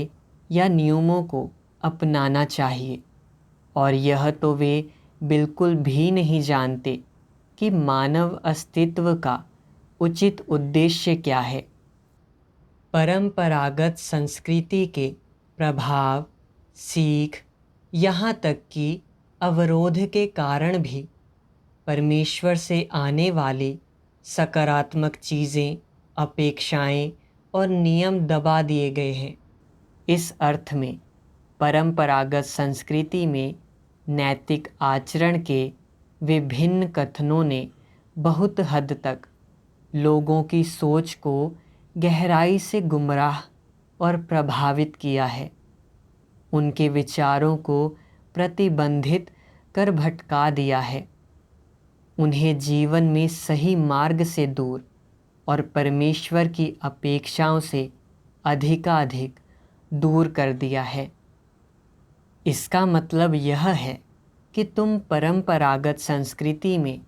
A: या नियमों को अपनाना चाहिए। और यह तो वे बिल्कुल भी नहीं जानते कि मानव अस्तित्व का उचित उद्देश्य क्या है। परंपरागत संस्कृति के प्रभाव, सीख, यहाँ तक कि अवरोध के कारण भी परमेश्वर से आने वाली सकारात्मक चीज़ें, अपेक्षाएं और नियम दबा दिए गए हैं। इस अर्थ में परंपरागत संस्कृति में नैतिक आचरण के विभिन्न कथनों ने बहुत हद तक लोगों की सोच को गहराई से गुमराह और प्रभावित किया है। उनके विचारों को प्रतिबंधित कर भटका दिया है, उन्हें जीवन में सही मार्ग से दूर और परमेश्वर की अपेक्षाओं से अधिकाधिक दूर कर दिया है। इसका मतलब यह है कि तुम परंपरागत संस्कृति में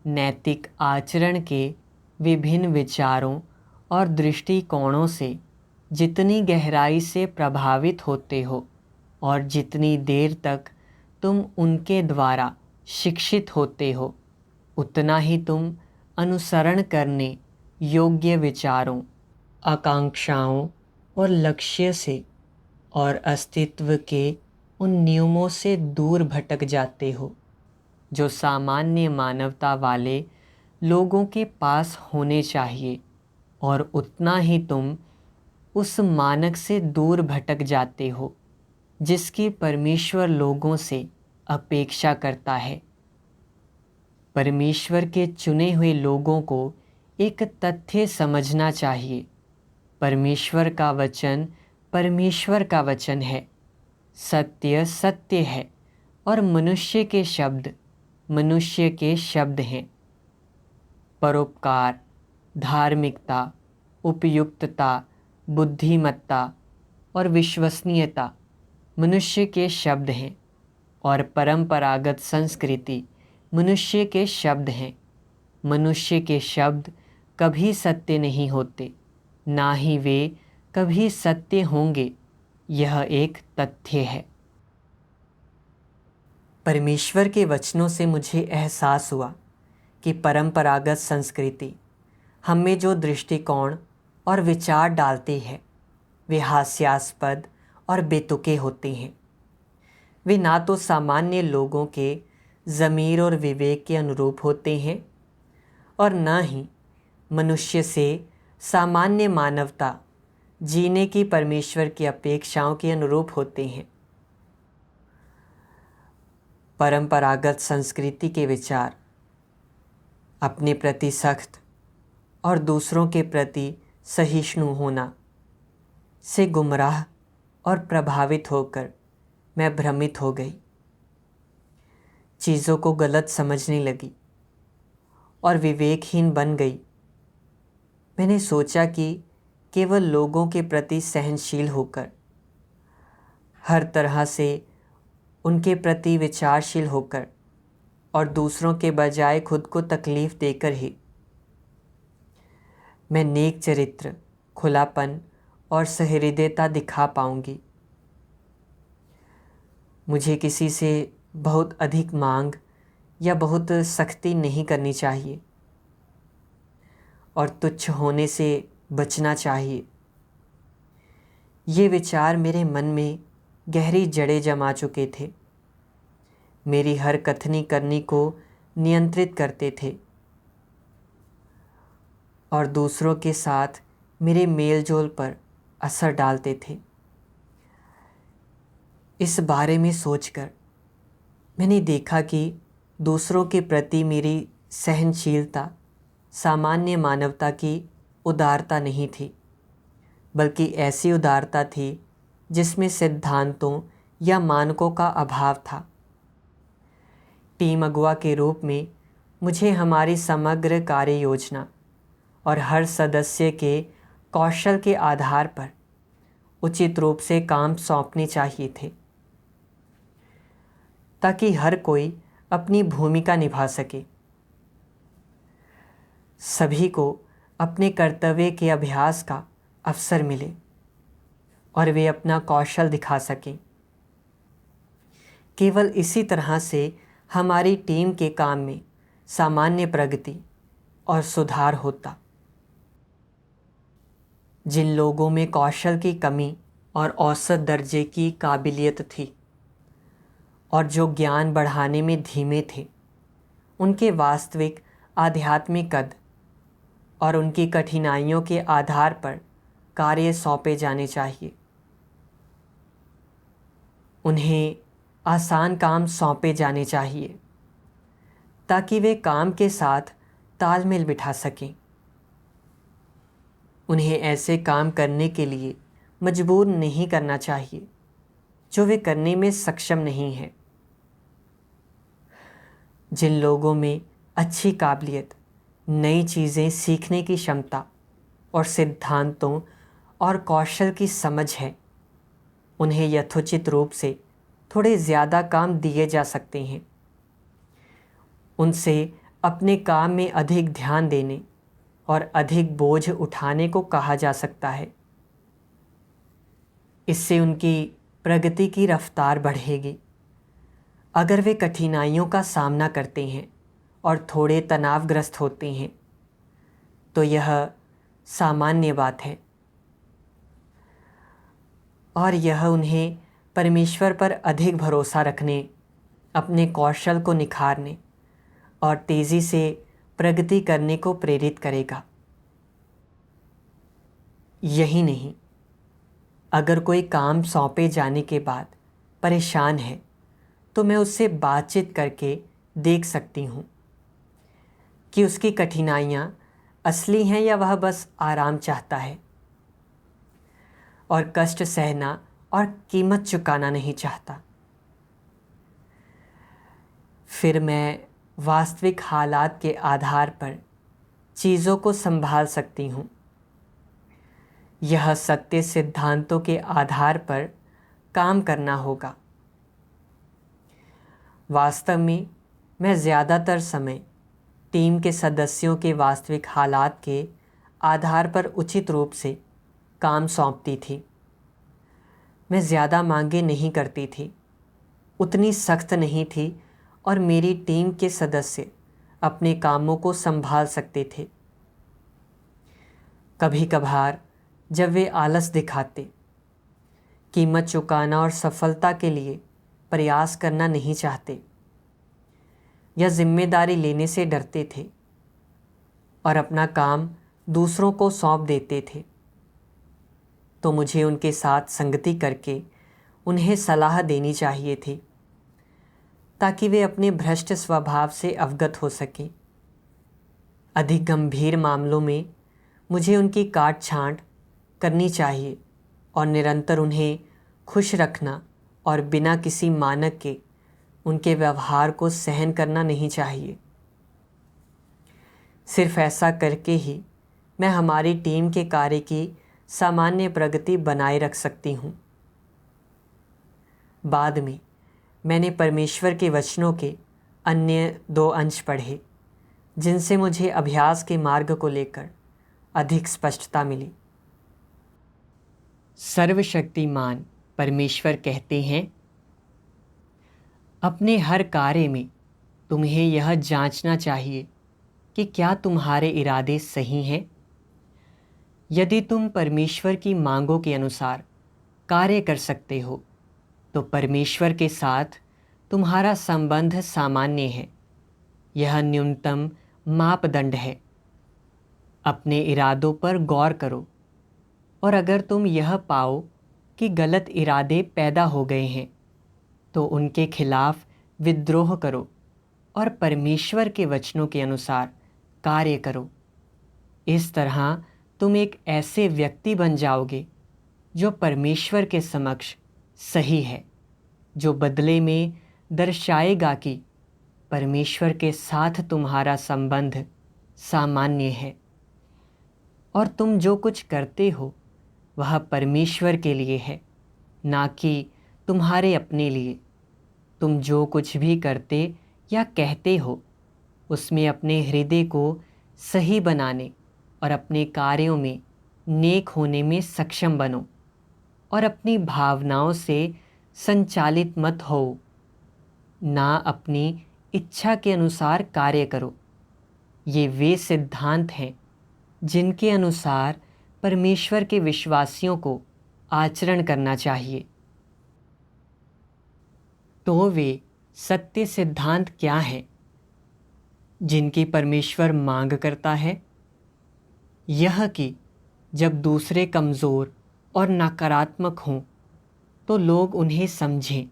A: नैतिक आचरण के विभिन्न विचारों और दृष्टिकोणों से जितनी गहराई से प्रभावित होते हो और जितनी देर तक तुम उनके द्वारा शिक्षित होते हो, उतना ही तुम अनुसरण करने योग्य विचारों, आकांक्षाओं और लक्ष्य से और अस्तित्व के उन नियमों से दूर भटक जाते हो जो सामान्य मानवता वाले लोगों के पास होने चाहिए, और उतना ही तुम उस मानक से दूर भटक जाते हो जिसकी परमेश्वर लोगों से अपेक्षा करता है। परमेश्वर के चुने हुए लोगों को एक तथ्य समझना चाहिए। परमेश्वर का वचन है, सत्य सत्य है और मनुष्य के शब्द हैं। परोपकार, धार्मिकता, उपयुक्तता, बुद्धिमत्ता और विश्वसनीयता मनुष्य के शब्द हैं, और परंपरागत संस्कृति मनुष्य के शब्द हैं। मनुष्य के शब्द कभी सत्य नहीं होते, ना ही वे कभी सत्य होंगे। यह एक तथ्य है। परमेश्वर के वचनों से मुझे एहसास हुआ कि परंपरागत संस्कृति हम में जो दृष्टिकोण और विचार डालती है वे हास्यास्पद और बेतुके होते हैं। वे ना तो सामान्य लोगों के ज़मीर और विवेक के अनुरूप होते हैं और न ही मनुष्य से सामान्य मानवता जीने की परमेश्वर की अपेक्षाओं के अनुरूप होते हैं। परंपरागत संस्कृति के विचार अपने प्रति सख्त और दूसरों के प्रति सहिष्णु होना से गुमराह और प्रभावित होकर मैं भ्रमित हो गई, चीज़ों को गलत समझने लगी और विवेकहीन बन गई। मैंने सोचा कि केवल लोगों के प्रति सहनशील होकर, हर तरह से उनके प्रति विचारशील होकर और दूसरों के बजाय खुद को तकलीफ़ देकर ही मैं नेक चरित्र, खुलापन और सहृदयता दिखा पाऊंगी। मुझे किसी से बहुत अधिक मांग या बहुत सख्ती नहीं करनी चाहिए और तुच्छ होने से बचना चाहिए। ये विचार मेरे मन में गहरी जड़ें जमा चुके थे, मेरी हर कथनी करनी को नियंत्रित करते थे और दूसरों के साथ मेरे मेलजोल पर असर डालते थे। इस बारे में सोचकर मैंने देखा कि दूसरों के प्रति मेरी सहनशीलता सामान्य मानवता की उदारता नहीं थी, बल्कि ऐसी उदारता थी जिसमें सिद्धांतों या मानकों का अभाव था। टीम अगुवा के रूप में मुझे हमारी समग्र कार्य योजना और हर सदस्य के कौशल के आधार पर उचित रूप से काम सौंपने चाहिए थे, ताकि हर कोई अपनी भूमिका निभा सके, सभी को अपने कर्तव्य के अभ्यास का अवसर मिले और वे अपना कौशल दिखा सकें। केवल इसी तरह से हमारी टीम के काम में सामान्य प्रगति और सुधार होता। जिन लोगों में कौशल की कमी और औसत दर्जे की काबिलियत थी और जो ज्ञान बढ़ाने में धीमे थे, उनके वास्तविक आध्यात्मिक कद और उनकी कठिनाइयों के आधार पर कार्य सौंपे जाने चाहिए। उन्हें आसान काम सौंपे जाने चाहिए ताकि वे काम के साथ तालमेल बिठा सकें। उन्हें ऐसे काम करने के लिए मजबूर नहीं करना चाहिए जो वे करने में सक्षम नहीं हैं। जिन लोगों में अच्छी काबिलियत, नई चीज़ें सीखने की क्षमता और सिद्धांतों और कौशल की समझ है, उन्हें यथोचित रूप से थोड़े ज़्यादा काम दिए जा सकते हैं। उनसे अपने काम में अधिक ध्यान देने और अधिक बोझ उठाने को कहा जा सकता है। इससे उनकी प्रगति की रफ्तार बढ़ेगी। अगर वे कठिनाइयों का सामना करते हैं और थोड़े तनावग्रस्त होते हैं तो यह सामान्य बात है और यह उन्हें परमेश्वर पर अधिक भरोसा रखने, अपने कौशल को निखारने और तेज़ी से प्रगति करने को प्रेरित करेगा। यही नहीं, अगर कोई काम सौंपे जाने के बाद परेशान है तो मैं उससे बातचीत करके देख सकती हूँ कि उसकी कठिनाइयाँ असली हैं या वह बस आराम चाहता है और कष्ट सहना और कीमत चुकाना नहीं चाहता। फिर मैं वास्तविक हालात के आधार पर चीज़ों को संभाल सकती हूँ। यह सत्य सिद्धांतों के आधार पर काम करना होगा। वास्तव में मैं ज़्यादातर समय टीम के सदस्यों के वास्तविक हालात के आधार पर उचित रूप से काम सौंपती थी। मैं ज़्यादा मांगे नहीं करती थी, उतनी सख्त नहीं थी और मेरी टीम के सदस्य अपने कामों को संभाल सकते थे। कभी कभार जब वे आलस दिखाते, कीमत चुकाना और सफलता के लिए प्रयास करना नहीं चाहते या जिम्मेदारी लेने से डरते थे और अपना काम दूसरों को सौंप देते थे, तो मुझे उनके साथ संगति करके उन्हें सलाह देनी चाहिए थी ताकि वे अपने भ्रष्ट स्वभाव से अवगत हो सकें। अधिक गंभीर मामलों में मुझे उनकी काट छांट करनी चाहिए और निरंतर उन्हें खुश रखना और बिना किसी मानक के उनके व्यवहार को सहन करना नहीं चाहिए। सिर्फ ऐसा करके ही मैं हमारी टीम के कार्य की सामान्य प्रगति बनाए रख सकती हूँ। बाद में मैंने परमेश्वर के वचनों के अन्य 2 अंश पढ़े जिनसे मुझे अभ्यास के मार्ग को लेकर अधिक स्पष्टता मिली। सर्वशक्तिमान परमेश्वर कहते हैं, अपने हर कार्य में तुम्हें यह जांचना चाहिए कि क्या तुम्हारे इरादे सही हैं। यदि तुम परमेश्वर की मांगों के अनुसार कार्य कर सकते हो तो परमेश्वर के साथ तुम्हारा संबंध सामान्य है। यह न्यूनतम मापदंड है। अपने इरादों पर गौर करो और अगर तुम यह पाओ कि गलत इरादे पैदा हो गए हैं तो उनके खिलाफ विद्रोह करो और परमेश्वर के वचनों के अनुसार कार्य करो। इस तरह तुम एक ऐसे व्यक्ति बन जाओगे जो परमेश्वर के समक्ष सही है, जो बदले में दर्शाएगा कि परमेश्वर के साथ तुम्हारा संबंध सामान्य है और तुम जो कुछ करते हो वह परमेश्वर के लिए है, ना कि तुम्हारे अपने लिए। तुम जो कुछ भी करते या कहते हो उसमें अपने हृदय को सही बनाने और अपने कार्यों में नेक होने में सक्षम बनो और अपनी भावनाओं से संचालित मत हो। ना अपनी इच्छा के अनुसार कार्य करो। ये वे सिद्धांत हैं जिनके अनुसार परमेश्वर के विश्वासियों को आचरण करना चाहिए। तो वे सत्य सिद्धांत क्या हैं जिनकी परमेश्वर मांग करता है? यह कि जब दूसरे कमज़ोर और नकारात्मक हों तो लोग उन्हें समझें।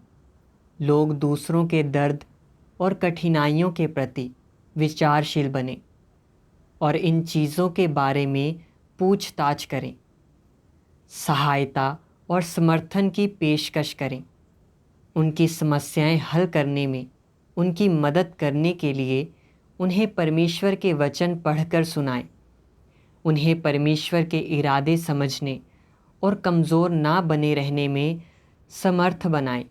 A: लोग दूसरों के दर्द और कठिनाइयों के प्रति विचारशील बने और इन चीज़ों के बारे में पूछताछ करें, सहायता और समर्थन की पेशकश करें। उनकी समस्याएं हल करने में उनकी मदद करने के लिए उन्हें परमेश्वर के वचन पढ़कर सुनाएं। उन्हें परमेश्वर के इरादे समझने और कमज़ोर ना बने रहने में समर्थ बनाएं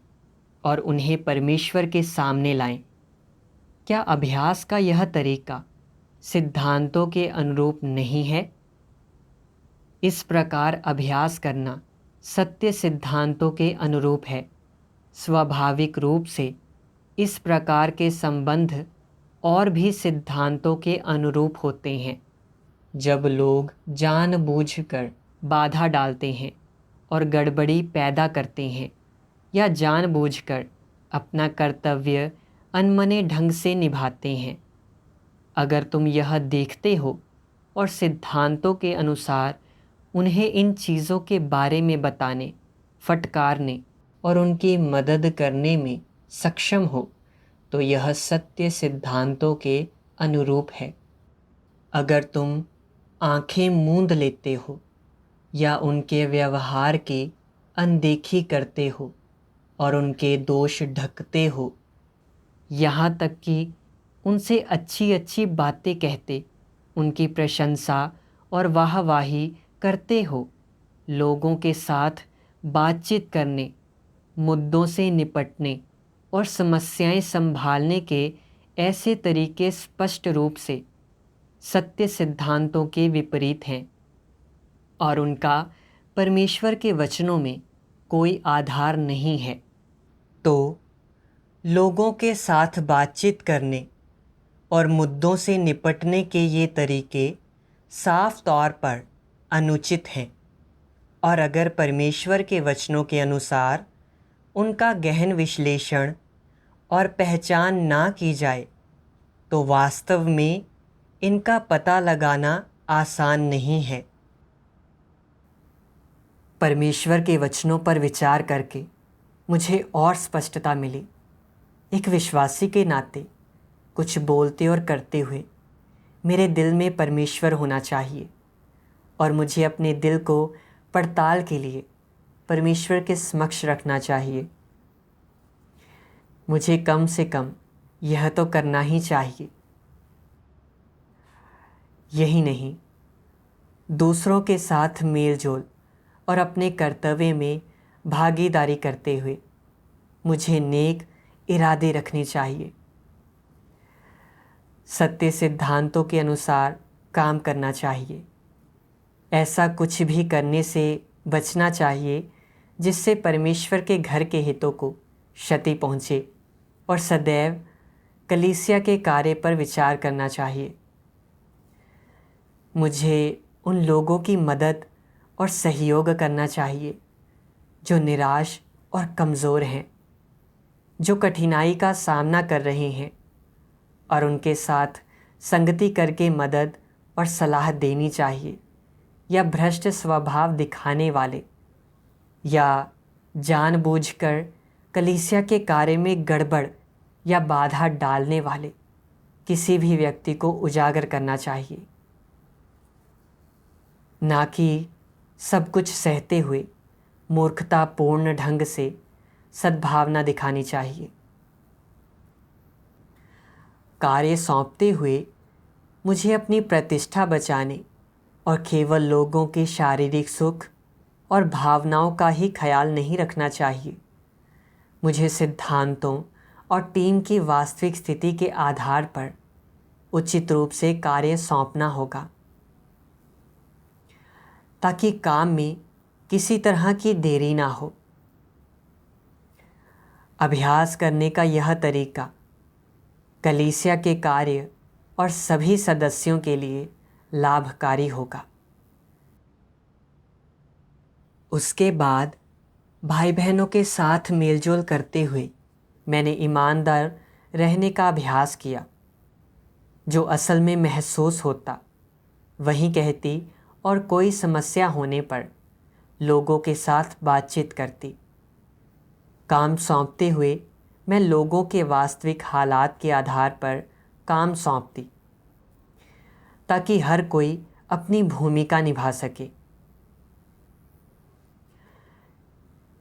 A: और उन्हें परमेश्वर के सामने लाएं। क्या अभ्यास का यह तरीका सिद्धांतों के अनुरूप नहीं है? इस प्रकार अभ्यास करना सत्य सिद्धांतों के अनुरूप है। स्वाभाविक रूप से इस प्रकार के संबंध और भी सिद्धांतों के अनुरूप होते हैं। जब लोग जानबूझकर बाधा डालते हैं और गड़बड़ी पैदा करते हैं या जानबूझकर अपना कर्तव्य अनमने ढंग से निभाते हैं, अगर तुम यह देखते हो और सिद्धांतों के अनुसार उन्हें इन चीज़ों के बारे में बताने, फटकारने और उनकी मदद करने में सक्षम हो, तो यह सत्य सिद्धांतों के अनुरूप है। अगर तुम आंखें मूंद लेते हो या उनके व्यवहार की अनदेखी करते हो और उनके दोष ढकते हो, यहाँ तक कि उनसे अच्छी अच्छी बातें कहते, उनकी प्रशंसा और वाहवाही करते हो, लोगों के साथ बातचीत करने, मुद्दों से निपटने और समस्याएं संभालने के ऐसे तरीके स्पष्ट रूप से सत्य सिद्धांतों के विपरीत हैं और उनका परमेश्वर के वचनों में कोई आधार नहीं है, तो लोगों के साथ बातचीत करने और मुद्दों से निपटने के ये तरीके साफ तौर पर अनुचित हैं। और अगर परमेश्वर के वचनों के अनुसार उनका गहन विश्लेषण और पहचान ना की जाए तो वास्तव में इनका पता लगाना आसान नहीं है। परमेश्वर के वचनों पर विचार करके मुझे और स्पष्टता मिली। एक विश्वासी के नाते कुछ बोलते और करते हुए मेरे दिल में परमेश्वर होना चाहिए और मुझे अपने दिल को पड़ताल के लिए परमेश्वर के समक्ष रखना चाहिए। मुझे कम से कम यह तो करना ही चाहिए। यही नहीं, दूसरों के साथ मेलजोल और अपने कर्तव्य में भागीदारी करते हुए मुझे नेक इरादे रखने चाहिए। सत्य सिद्धांतों के अनुसार काम करना चाहिए। ऐसा कुछ भी करने से बचना चाहिए जिससे परमेश्वर के घर के हितों को क्षति पहुँचे और सदैव कलीसिया के कार्य पर विचार करना चाहिए। मुझे उन लोगों की मदद और सहयोग करना चाहिए जो निराश और कमज़ोर हैं, जो कठिनाई का सामना कर रहे हैं, और उनके साथ संगति करके मदद और सलाह देनी चाहिए। या भ्रष्ट स्वभाव दिखाने वाले या जानबूझकर कलीसिया के कार्य में गड़बड़ या बाधा डालने वाले किसी भी व्यक्ति को उजागर करना चाहिए, ना कि सब कुछ सहते हुए मूर्खतापूर्ण ढंग से सद्भावना दिखानी चाहिए। कार्य सौंपते हुए मुझे अपनी प्रतिष्ठा बचाने और केवल लोगों के शारीरिक सुख और भावनाओं का ही ख्याल नहीं रखना चाहिए। मुझे सिद्धांतों और टीम की वास्तविक स्थिति के आधार पर उचित रूप से कार्य सौंपना होगा ताकि काम में किसी तरह की देरी ना हो। अभ्यास करने का यह तरीका कलीसिया के कार्य और सभी सदस्यों के लिए लाभकारी होगा। उसके बाद भाई बहनों के साथ मेलजोल करते हुए मैंने ईमानदार रहने का अभ्यास किया। जो असल में महसूस होता वही कहती और कोई समस्या होने पर लोगों के साथ बातचीत करती। काम सौंपते हुए मैं लोगों के वास्तविक हालात के आधार पर काम सौंपती ताकि हर कोई अपनी भूमिका निभा सके।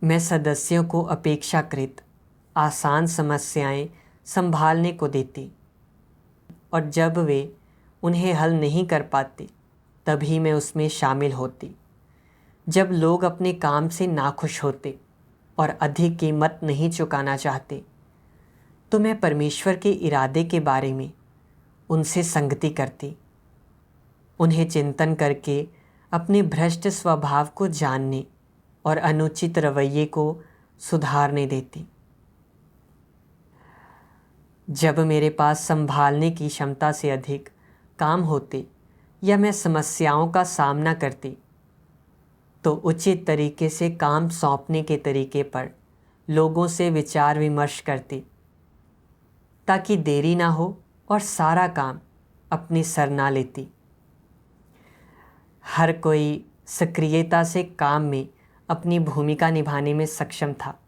A: मैं सदस्यों को अपेक्षाकृत आसान समस्याएं संभालने को देती और जब वे उन्हें हल नहीं कर पाते तभी मैं उसमें शामिल होती। जब लोग अपने काम से नाखुश होते और अधिक कीमत नहीं चुकाना चाहते तो मैं परमेश्वर के इरादे के बारे में उनसे संगति करती, उन्हें चिंतन करके अपने भ्रष्ट स्वभाव को जानने और अनुचित रवैये को सुधारने देती। जब मेरे पास संभालने की क्षमता से अधिक काम होते या मैं समस्याओं का सामना करती तो उचित तरीके से काम सौंपने के तरीके पर लोगों से विचार विमर्श करती ताकि देरी ना हो और सारा काम अपने सर ना लेती। हर कोई सक्रियता से काम में अपनी भूमिका निभाने में सक्षम था,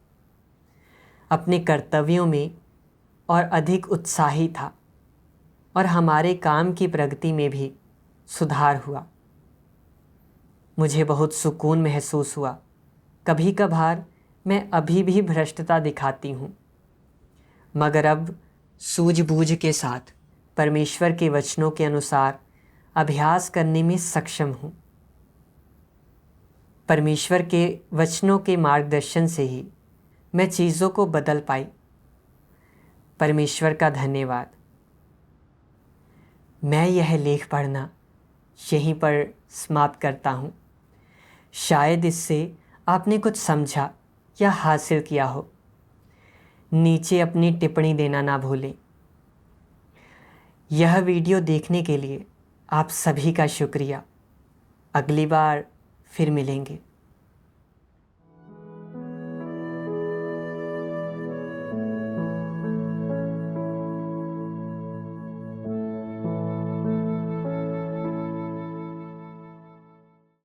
A: अपने कर्तव्यों में और अधिक उत्साही था और हमारे काम की प्रगति में भी सुधार हुआ। मुझे बहुत सुकून महसूस हुआ। कभी कभार मैं अभी भी भ्रष्टता दिखाती हूँ, मगर अब सूझबूझ के साथ परमेश्वर के वचनों के अनुसार अभ्यास करने में सक्षम हूँ। परमेश्वर के वचनों के मार्गदर्शन से ही मैं चीज़ों को बदल पाई। परमेश्वर का धन्यवाद। मैं यह लेख पढ़ना यहीं पर समाप्त करता हूँ। शायद इससे आपने कुछ समझा या हासिल किया हो। नीचे अपनी टिप्पणी देना ना भूलें। यह वीडियो देखने के लिए आप सभी का शुक्रिया। अगली बार फिर मिलेंगे।